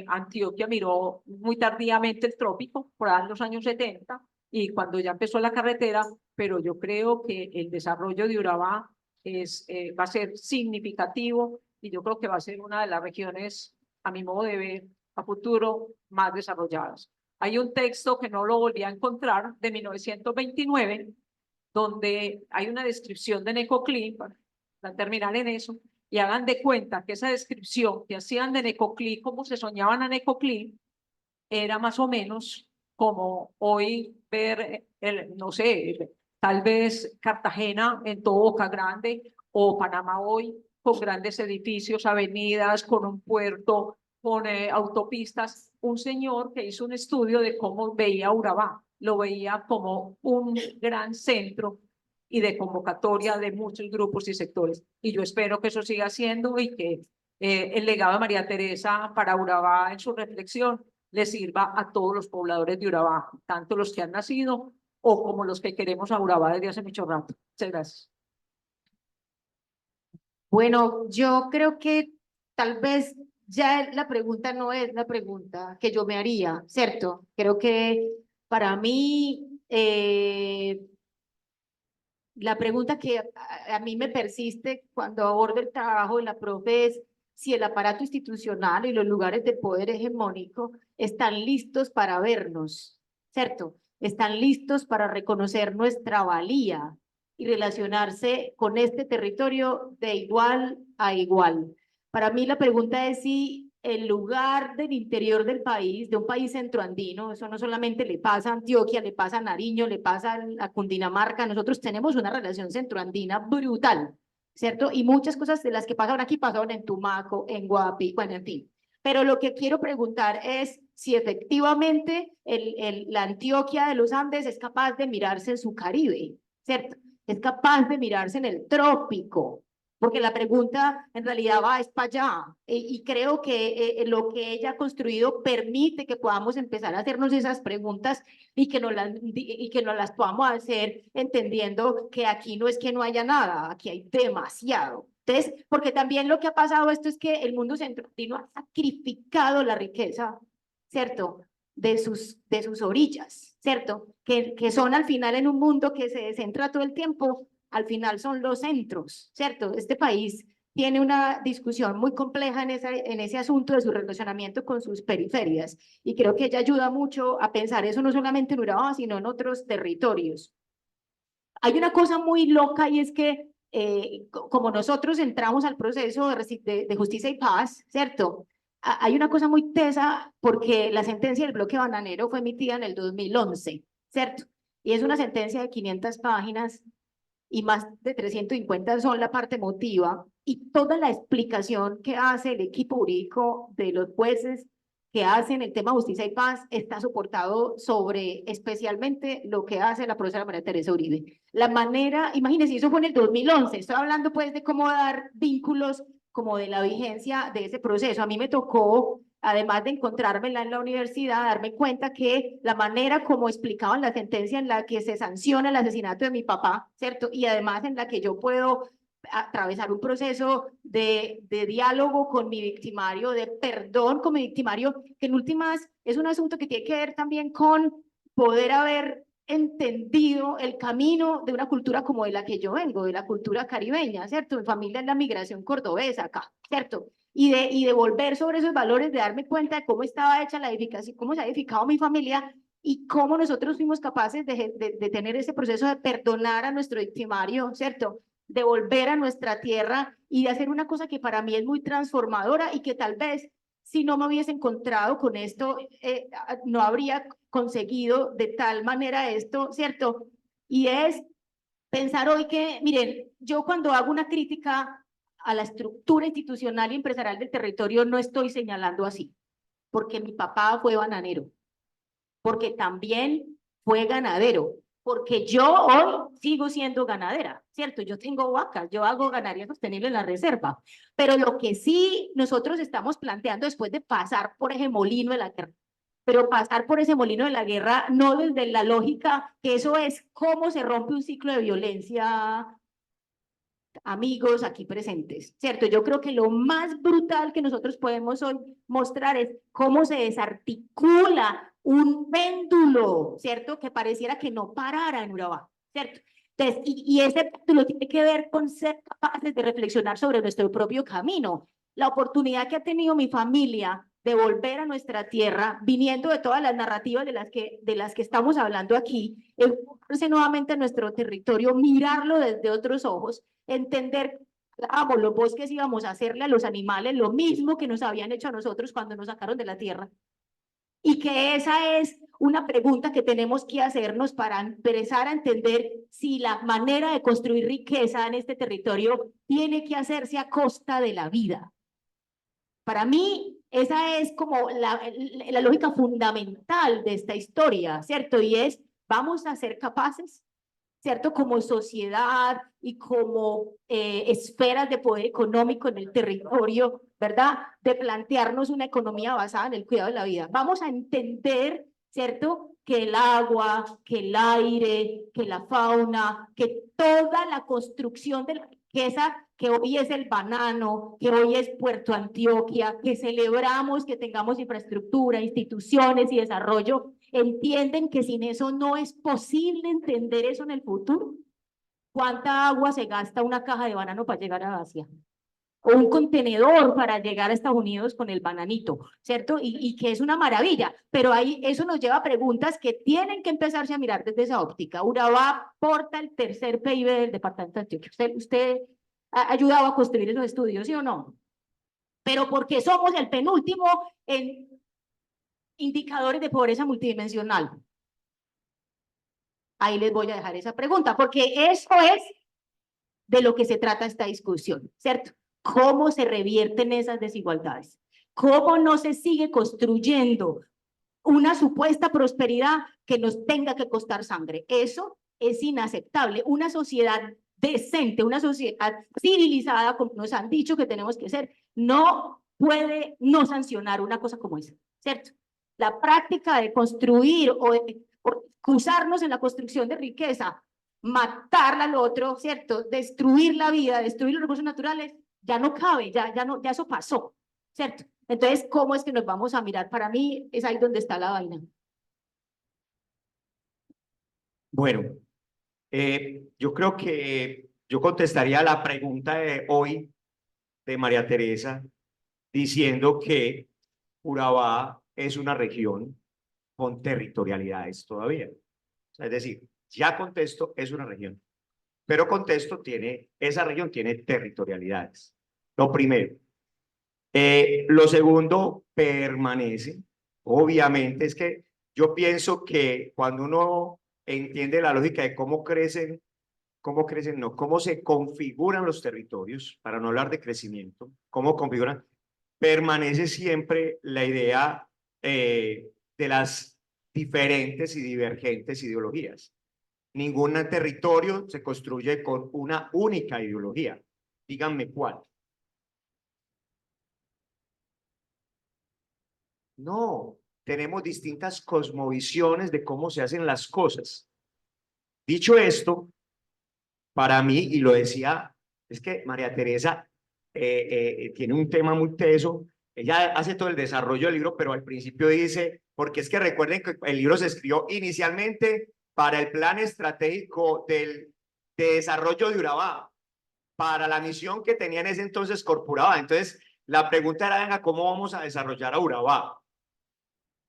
Antioquia miró muy tardíamente el trópico, por ahí en los años 70, y cuando ya empezó la carretera, pero yo creo que el desarrollo de Urabá va a ser significativo y yo creo que va a ser una de las regiones, a mi modo de ver, a futuro más desarrolladas. Hay un texto que no lo volví a encontrar, de 1929, donde hay una descripción de Necoclí, para terminar en eso, y hagan de cuenta que esa descripción que hacían de Necoclí, cómo se soñaban a Necoclí, era más o menos como hoy ver, no sé, tal vez Cartagena en todo Boca Grande o Panamá hoy con grandes edificios, avenidas, con un puerto, con autopistas. Un señor que hizo un estudio de cómo veía Urabá, lo veía como un gran centro y de convocatoria de muchos grupos y sectores. Y yo espero que eso siga siendo y que el legado de María Teresa para Urabá en su reflexión le sirva a todos los pobladores de Urabá, tanto los que han nacido o como los que queremos a Urabá desde hace mucho rato. Muchas gracias. Bueno, yo creo que tal vez ya la pregunta no es la pregunta que yo me haría, ¿cierto? Creo que para mí la pregunta que a mí me persiste cuando abordo el trabajo de la profe es si el aparato institucional y los lugares de poder hegemónico están listos para vernos, ¿cierto? Están listos para reconocer nuestra valía y relacionarse con este territorio de igual a igual. Para mí la pregunta es si el lugar del interior del país, de un país centroandino, eso no solamente le pasa a Antioquia, le pasa a Nariño, le pasa a Cundinamarca, nosotros tenemos una relación centroandina brutal, ¿cierto? Y muchas cosas de las que pasaron aquí pasaron en Tumaco, en Guapi, bueno, en fin. Pero lo que quiero preguntar es si efectivamente la Antioquia de los Andes es capaz de mirarse en su Caribe, ¿cierto? Es capaz de mirarse en el trópico, porque la pregunta en realidad va es para allá. Y creo que lo que ella ha construido permite que podamos empezar a hacernos esas preguntas y que nos las podamos hacer entendiendo que aquí no es que no haya nada, aquí hay demasiado. Entonces, porque también lo que ha pasado esto es que el mundo centroandino ha sacrificado la riqueza, ¿cierto? De sus orillas, ¿cierto? Que son al final en un mundo que se descentra todo el tiempo, al final son los centros, ¿cierto? Este país tiene una discusión muy compleja en ese asunto de su relacionamiento con sus periferias y creo que ella ayuda mucho a pensar eso no solamente en Urabá, sino en otros territorios. Hay una cosa muy loca y es que como nosotros entramos al proceso de justicia y paz, ¿cierto? Hay una cosa muy tesa porque la sentencia del bloque bananero fue emitida en el 2011, ¿cierto? Y es una sentencia de 500 páginas y más de 350 son la parte emotiva y toda la explicación que hace el equipo jurídico de los jueces que hacen el tema justicia y paz está soportado sobre especialmente lo que hace la profesora María Teresa Uribe. La manera, imagínense, eso fue en el 2011, estoy hablando pues de cómo dar vínculos como de la vigencia de ese proceso. A mí me tocó, además de encontrármela en la universidad, darme cuenta que la manera como explicaban la sentencia en la que se sanciona el asesinato de mi papá, ¿cierto? Y además en la que yo puedo atravesar un proceso de diálogo con mi victimario, de perdón con mi victimario, que en últimas es un asunto que tiene que ver también con poder haber entendido el camino de una cultura como de la que yo vengo, de la cultura caribeña, ¿cierto? Mi familia es la migración cordobesa acá, ¿cierto? Y de volver sobre esos valores, de darme cuenta de cómo estaba hecha la edificación, cómo se ha edificado mi familia y cómo nosotros fuimos capaces de tener ese proceso de perdonar a nuestro victimario, ¿cierto? De volver a nuestra tierra y de hacer una cosa que para mí es muy transformadora y que tal vez si no me hubiese encontrado con esto, no habría conseguido de tal manera esto, ¿cierto? Y es pensar hoy que, miren, yo cuando hago una crítica a la estructura institucional y empresarial del territorio no estoy señalando así, porque mi papá fue bananero, porque también fue ganadero, porque yo hoy sigo siendo ganadera, ¿cierto? Yo tengo vacas, yo hago ganadería sostenible en la reserva, pero lo que sí nosotros estamos planteando después de pasar por ese molino de la guerra, pero pasar por ese molino de la guerra no desde la lógica que eso es cómo se rompe un ciclo de violencia, amigos aquí presentes, ¿cierto? Yo creo que lo más brutal que nosotros podemos hoy mostrar es cómo se desarticula un péndulo, ¿cierto? Que pareciera que no parara en Urabá, ¿cierto? Entonces, y ese péndulo tiene que ver con ser capaces de reflexionar sobre nuestro propio camino. La oportunidad que ha tenido mi familia de volver a nuestra tierra, viniendo de todas las narrativas de las que estamos hablando aquí, enfocarse nuevamente en nuestro territorio, mirarlo desde otros ojos, entender, los bosques íbamos a hacerle a los animales lo mismo que nos habían hecho a nosotros cuando nos sacaron de la tierra. Y que esa es una pregunta que tenemos que hacernos para empezar a entender si la manera de construir riqueza en este territorio tiene que hacerse a costa de la vida. Para mí, esa es como la lógica fundamental de esta historia, ¿cierto? Y es, vamos a ser capaces, ¿cierto? Como sociedad y como esferas de poder económico en el territorio, ¿verdad? De plantearnos una economía basada en el cuidado de la vida. Vamos a entender, ¿cierto? Que el agua, que el aire, que la fauna, que toda la construcción de la riqueza que hoy es el banano, que hoy es Puerto Antioquia, que celebramos que tengamos infraestructura, instituciones y desarrollo, entienden que sin eso no es posible entender eso en el futuro. ¿Cuánta agua se gasta una caja de banano para llegar a Asia? o un contenedor para llegar a Estados Unidos con el bananito, ¿cierto? Y que es una maravilla, pero ahí eso nos lleva a preguntas que tienen que empezarse a mirar desde esa óptica. Urabá aporta el tercer PIB del departamento de Antioquia. Usted ha ayudado a construir esos estudios, ¿sí o no? Pero porque somos el penúltimo en indicadores de pobreza multidimensional. Ahí les voy a dejar esa pregunta, porque eso es de lo que se trata esta discusión, ¿cierto? ¿Cómo se revierten esas desigualdades? ¿Cómo no se sigue construyendo una supuesta prosperidad que nos tenga que costar sangre? Eso es inaceptable. Una sociedad decente, una sociedad civilizada, como nos han dicho que tenemos que ser, no puede no sancionar una cosa como esa, ¿cierto? La práctica de construir o de cruzarnos en la construcción de riqueza, matar al otro, ¿cierto? Destruir la vida, destruir los recursos naturales, ya no cabe, ya eso pasó, ¿cierto? Entonces, ¿cómo es que nos vamos a mirar? Para mí es ahí donde está la vaina. Bueno, yo creo que yo contestaría la pregunta de hoy de María Teresa diciendo que Urabá es una región con territorialidades todavía. O sea, es decir, ya contesto es una región, pero contexto esa región tiene territorialidades. Lo primero. Lo segundo, permanece. Obviamente es que yo pienso que cuando uno entiende la lógica de cómo se configuran los territorios, para no hablar de crecimiento, cómo configuran, permanece siempre la idea de las diferentes y divergentes ideologías. Ningún territorio se construye con una única ideología. Díganme cuál. No, tenemos distintas cosmovisiones de cómo se hacen las cosas. Dicho esto, para mí, y lo decía, es que María Teresa tiene un tema muy teso. Ella hace todo el desarrollo del libro, pero al principio dice, porque es que recuerden que el libro se escribió inicialmente para el plan estratégico de desarrollo de Urabá, para la misión que tenía en ese entonces Corpurabá. Entonces, la pregunta era, venga, ¿cómo vamos a desarrollar a Urabá?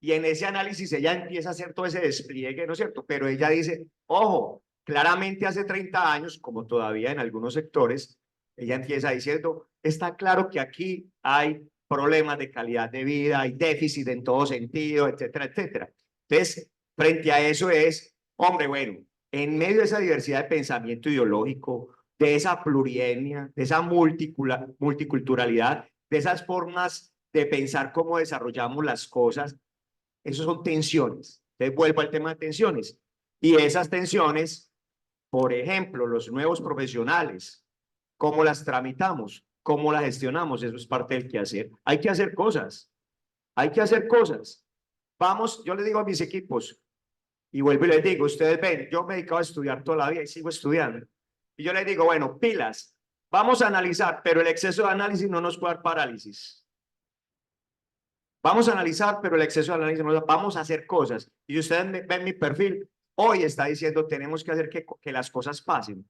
Y en ese análisis ella empieza a hacer todo ese despliegue, ¿no es cierto? Pero ella dice, ojo, claramente hace 30 años, como todavía en algunos sectores, ella empieza diciendo, está claro que aquí hay problemas de calidad de vida, hay déficit en todo sentido, etcétera, etcétera. Entonces, frente a eso es, hombre, bueno, en medio de esa diversidad de pensamiento ideológico, de esa plurietnia, de esa multiculturalidad, de esas formas de pensar cómo desarrollamos las cosas, eso son tensiones. Entonces vuelvo al tema de tensiones. Y esas tensiones, por ejemplo, los nuevos profesionales, ¿cómo las tramitamos? ¿Cómo las gestionamos? Eso es parte del quehacer. Hay que hacer cosas. Hay que hacer cosas. Vamos, yo les digo a mis equipos, y vuelvo y les digo, ustedes ven, yo me he dedicado a estudiar toda la vida y sigo estudiando. Y yo les digo, bueno, pilas, vamos a analizar, pero el exceso de análisis no nos puede dar parálisis. Vamos a analizar, pero el exceso de análisis no, vamos a hacer cosas. Y ustedes ven mi perfil, hoy está diciendo, tenemos que hacer que las cosas pasen.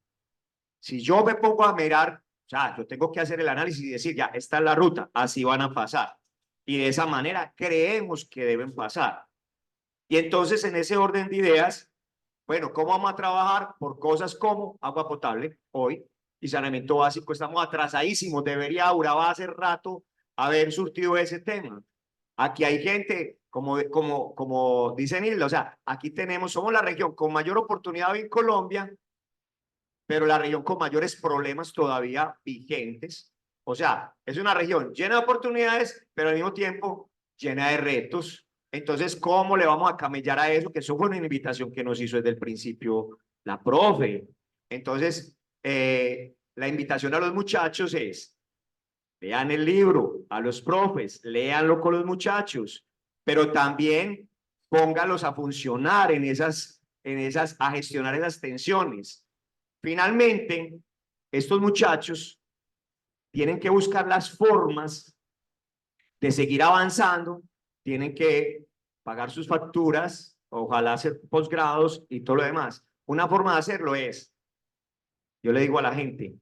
Si yo me pongo a mirar, o sea, yo tengo que hacer el análisis y decir, ya, esta es la ruta, así van a pasar. Y de esa manera creemos que deben pasar. Y entonces, en ese orden de ideas, bueno, ¿cómo vamos a trabajar? Por cosas como agua potable, hoy, y saneamiento básico, estamos atrasadísimos. Debería Urabá hace rato haber surtido ese tema. Aquí hay gente, como dice Nilda, o sea, aquí somos la región con mayor oportunidad en Colombia, pero la región con mayores problemas todavía vigentes. O sea, es una región llena de oportunidades, pero al mismo tiempo llena de retos. Entonces, ¿cómo le vamos a camellar a eso? Que eso fue una invitación que nos hizo desde el principio la profe. Entonces, la invitación a los muchachos es, lean el libro, a los profes, léanlo con los muchachos, pero también póngalos a funcionar a gestionar esas tensiones. Finalmente, estos muchachos tienen que buscar las formas de seguir avanzando, tienen que pagar sus facturas, ojalá hacer posgrados y todo lo demás. Una forma de hacerlo es, yo le digo a la gente,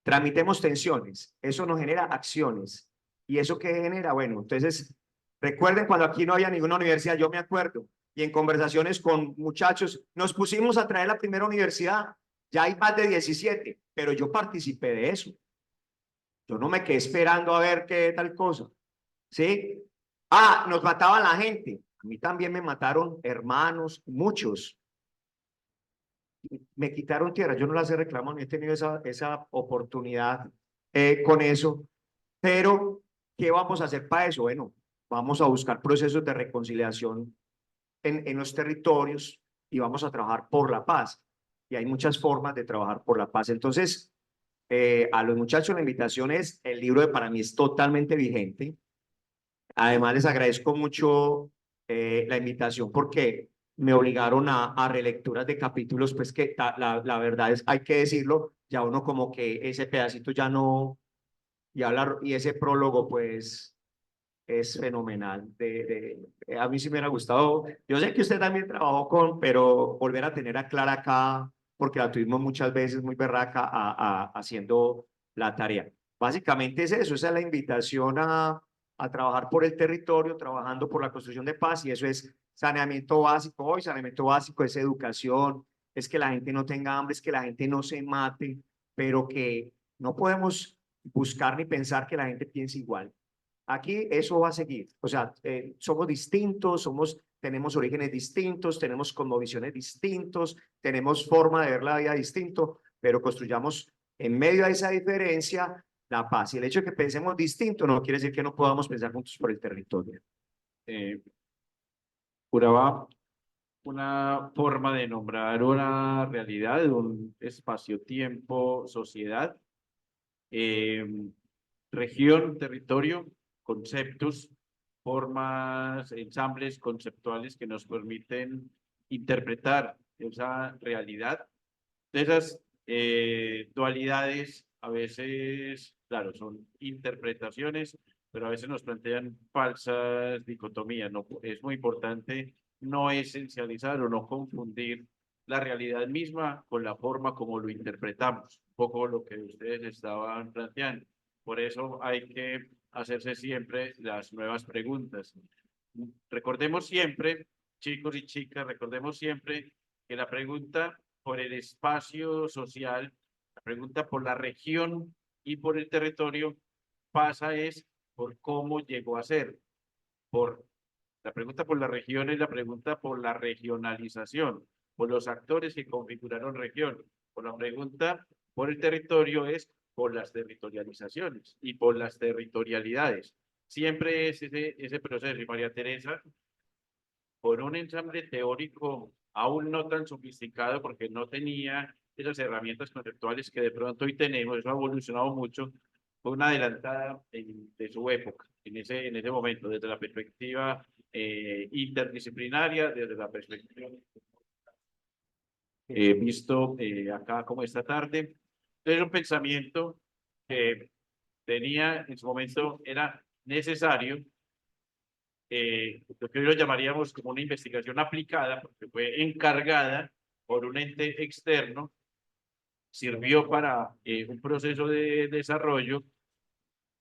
Tramitemos tensiones, eso nos genera acciones. ¿Y eso qué genera? Bueno, entonces, recuerden cuando aquí no había ninguna universidad, yo me acuerdo, y en conversaciones con muchachos, nos pusimos a traer la primera universidad, ya hay más de 17, pero yo participé de eso. Yo no me quedé esperando a ver qué tal cosa, ¿sí? Ah, nos mataban la gente. A mí también me mataron hermanos, muchos. Me quitaron tierra, yo no las he reclamado, ni he tenido esa oportunidad con eso, pero ¿qué vamos a hacer para eso? Bueno, vamos a buscar procesos de reconciliación en los territorios y vamos a trabajar por la paz. Y hay muchas formas de trabajar por la paz. Entonces, a los muchachos la invitación es, el libro de para mí es totalmente vigente. Además, les agradezco mucho la invitación porque me obligaron a relecturas de capítulos, pues que la verdad es, hay que decirlo, ya uno como que ese pedacito ya no, y ese prólogo pues es fenomenal. A mí sí me hubiera gustado, yo sé que usted también trabajó pero volver a tener a Clara acá, porque la tuvimos muchas veces muy berraca haciendo la tarea. Básicamente es eso, esa es la invitación a trabajar por el territorio, trabajando por la construcción de paz, y eso es saneamiento básico. Hoy saneamiento básico es educación, es que la gente no tenga hambre, es que la gente no se mate, pero que no podemos buscar ni pensar que la gente piense igual. Aquí eso va a seguir, o sea, somos distintos, tenemos orígenes distintos, tenemos cosmovisiones distintos, tenemos forma de ver la vida distinto, pero construyamos en medio de esa diferencia la paz. Y el hecho de que pensemos distinto no quiere decir que no podamos pensar juntos por el territorio. Urabá, una forma de nombrar una realidad, un espacio-tiempo, sociedad, región, territorio, conceptos, formas, ensambles conceptuales que nos permiten interpretar esa realidad. De esas dualidades, a veces, claro, son interpretaciones, pero a veces nos plantean falsas dicotomías. No, es muy importante no esencializar o no confundir la realidad misma con la forma como lo interpretamos, un poco lo que ustedes estaban planteando. Por eso hay que hacerse siempre las nuevas preguntas. Recordemos siempre, chicos y chicas, recordemos siempre que la pregunta por el espacio social, la pregunta por la región y por el territorio pasa es por cómo llegó a ser. La pregunta por la región es la pregunta por la regionalización, por los actores que configuraron región. Por la pregunta por el territorio es por las territorializaciones y por las territorialidades. Siempre es ese proceso. Y María Teresa, por un ensamble teórico aún no tan sofisticado, porque no tenía esas herramientas conceptuales que de pronto hoy tenemos, eso ha evolucionado mucho, fue una adelantada de su época, en ese momento, desde la perspectiva interdisciplinaria, desde la perspectiva visto acá como esta tarde. Entonces, un pensamiento que tenía en su momento era necesario, lo que hoy lo llamaríamos como una investigación aplicada, porque fue encargada por un ente externo, sirvió para un proceso de desarrollo,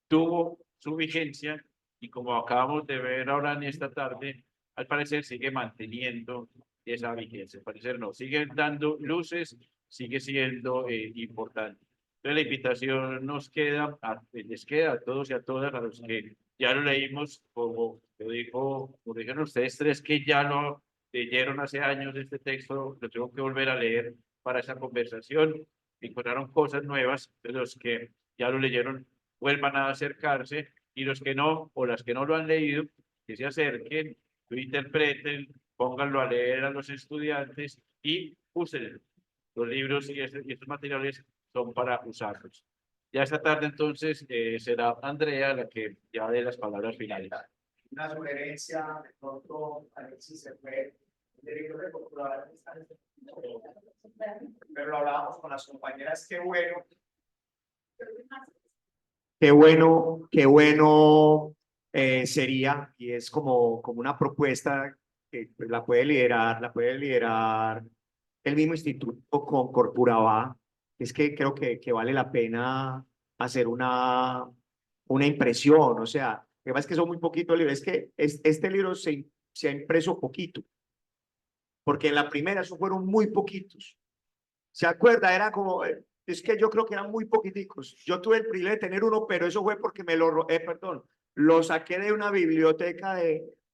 tuvo su vigencia y como acabamos de ver ahora en esta tarde, al parecer sigue manteniendo esa vigencia, al parecer no, sigue dando luces, sigue siendo importante. Entonces la invitación les queda a todos y a todas, a los que ya lo leímos, como dijeron ustedes tres que ya lo leyeron hace años este texto, lo tengo que volver a leer para esa conversación, encontraron cosas nuevas, de los que ya lo leyeron vuelvan a acercarse, y los que no, o las que no lo han leído, que se acerquen, lo interpreten, pónganlo a leer a los estudiantes y usen los libros y estos materiales son para usarlos. Ya esta tarde entonces será Andrea la que ya dé las palabras finales. Una sugerencia, de pronto, Alexis se fue, el director de cultura, pero lo hablábamos con las compañeras, qué bueno sería, y es como una propuesta que pues, la puede liderar el mismo instituto con Corporaba, es que creo que vale la pena hacer una impresión, o sea, lo que pasa es que son muy poquitos libros, es que este libro se ha impreso poquito, porque en la primera eso fueron muy poquitos. ¿Se acuerda? Era como, es que yo creo que eran muy poquiticos. Yo tuve el privilegio de tener uno, pero eso fue porque perdón, lo saqué de una biblioteca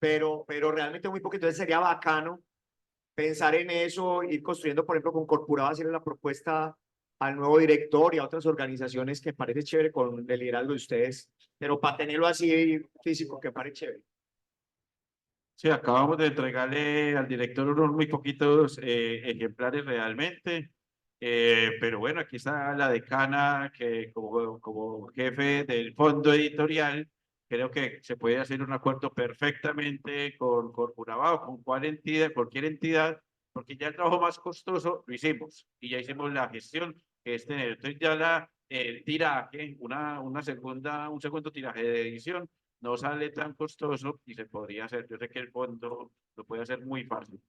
pero realmente muy poquito. Entonces sería bacano pensar en eso, ir construyendo, por ejemplo, con Corpuraba, hacerle la propuesta al nuevo director y a otras organizaciones que parece chévere con el liderazgo de ustedes, pero para tenerlo así físico que parece chévere. Sí, acabamos de entregarle al director unos muy poquitos ejemplares realmente, pero bueno, aquí está la decana que como jefe del fondo editorial, creo que se puede hacer un acuerdo perfectamente con Corpuraba o con cualquier entidad, porque ya el trabajo más costoso lo hicimos y ya hicimos la gestión que es tener. Entonces ya el tiraje, un segundo tiraje de edición no sale tan costoso y se podría hacer. Yo sé que el fondo lo puede hacer muy fácil.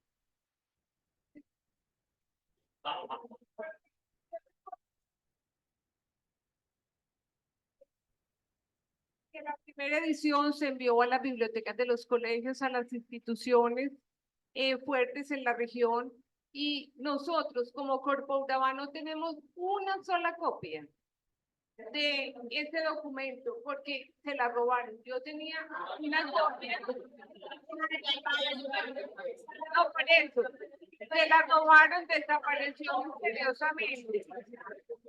Que la primera edición se envió a las bibliotecas de los colegios, a las instituciones fuertes en la región, y nosotros como Corpo Urabá no tenemos una sola copia de ese documento porque se la robaron. Yo tenía una copia, no por eso, se la robaron, desapareció misteriosamente.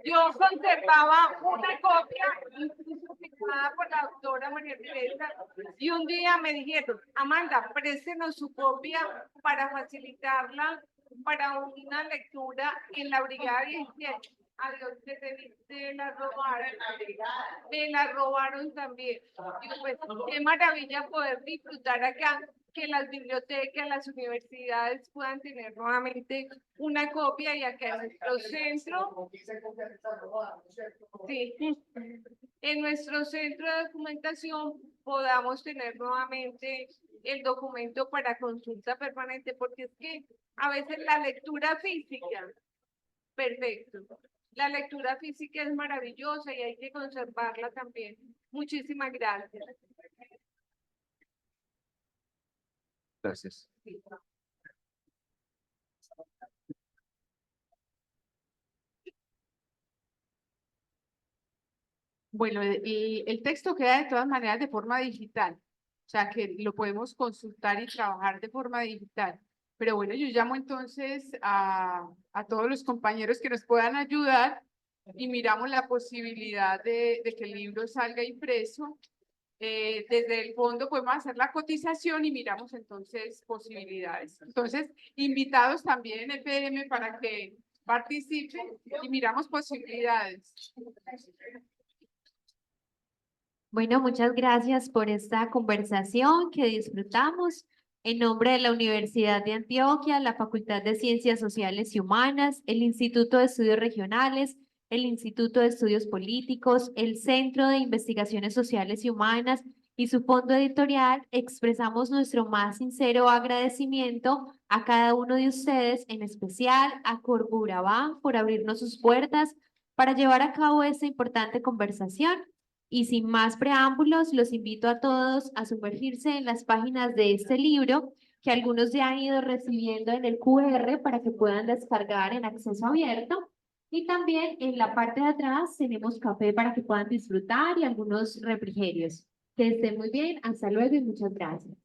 Yo conservaba una copia, incluso firmada por la doctora María Teresa, y un día me dijeron, Amanda, préstenos su copia para facilitarla para una lectura en la Brigada 17. Adiós, que la robaron. Me la robaron también. Y pues, qué maravilla poder disfrutar acá, que las bibliotecas, las universidades puedan tener nuevamente una copia, y acá en nuestro centro, sí, en nuestro centro de documentación podamos tener nuevamente el documento para consulta permanente, porque es que a veces la lectura física, perfecto. La lectura física es maravillosa y hay que conservarla también. Muchísimas gracias. Gracias. Bueno, el texto queda de todas maneras de forma digital, o sea que lo podemos consultar y trabajar de forma digital. Pero bueno, yo llamo entonces a todos los compañeros que nos puedan ayudar y miramos la posibilidad de que el libro salga impreso. Desde el fondo podemos hacer la cotización y miramos entonces posibilidades. Entonces, invitados también en EPM para que participen y miramos posibilidades. Bueno, muchas gracias por esta conversación que disfrutamos. En nombre de la Universidad de Antioquia, la Facultad de Ciencias Sociales y Humanas, el Instituto de Estudios Regionales, el Instituto de Estudios Políticos, el Centro de Investigaciones Sociales y Humanas y su fondo editorial, expresamos nuestro más sincero agradecimiento a cada uno de ustedes, en especial a Corpo Urabá, por abrirnos sus puertas para llevar a cabo esta importante conversación. Y sin más preámbulos, los invito a todos a sumergirse en las páginas de este libro, que algunos ya han ido recibiendo en el QR para que puedan descargar en acceso abierto. Y también en la parte de atrás tenemos café para que puedan disfrutar y algunos refrigerios. Que estén muy bien, hasta luego y muchas gracias.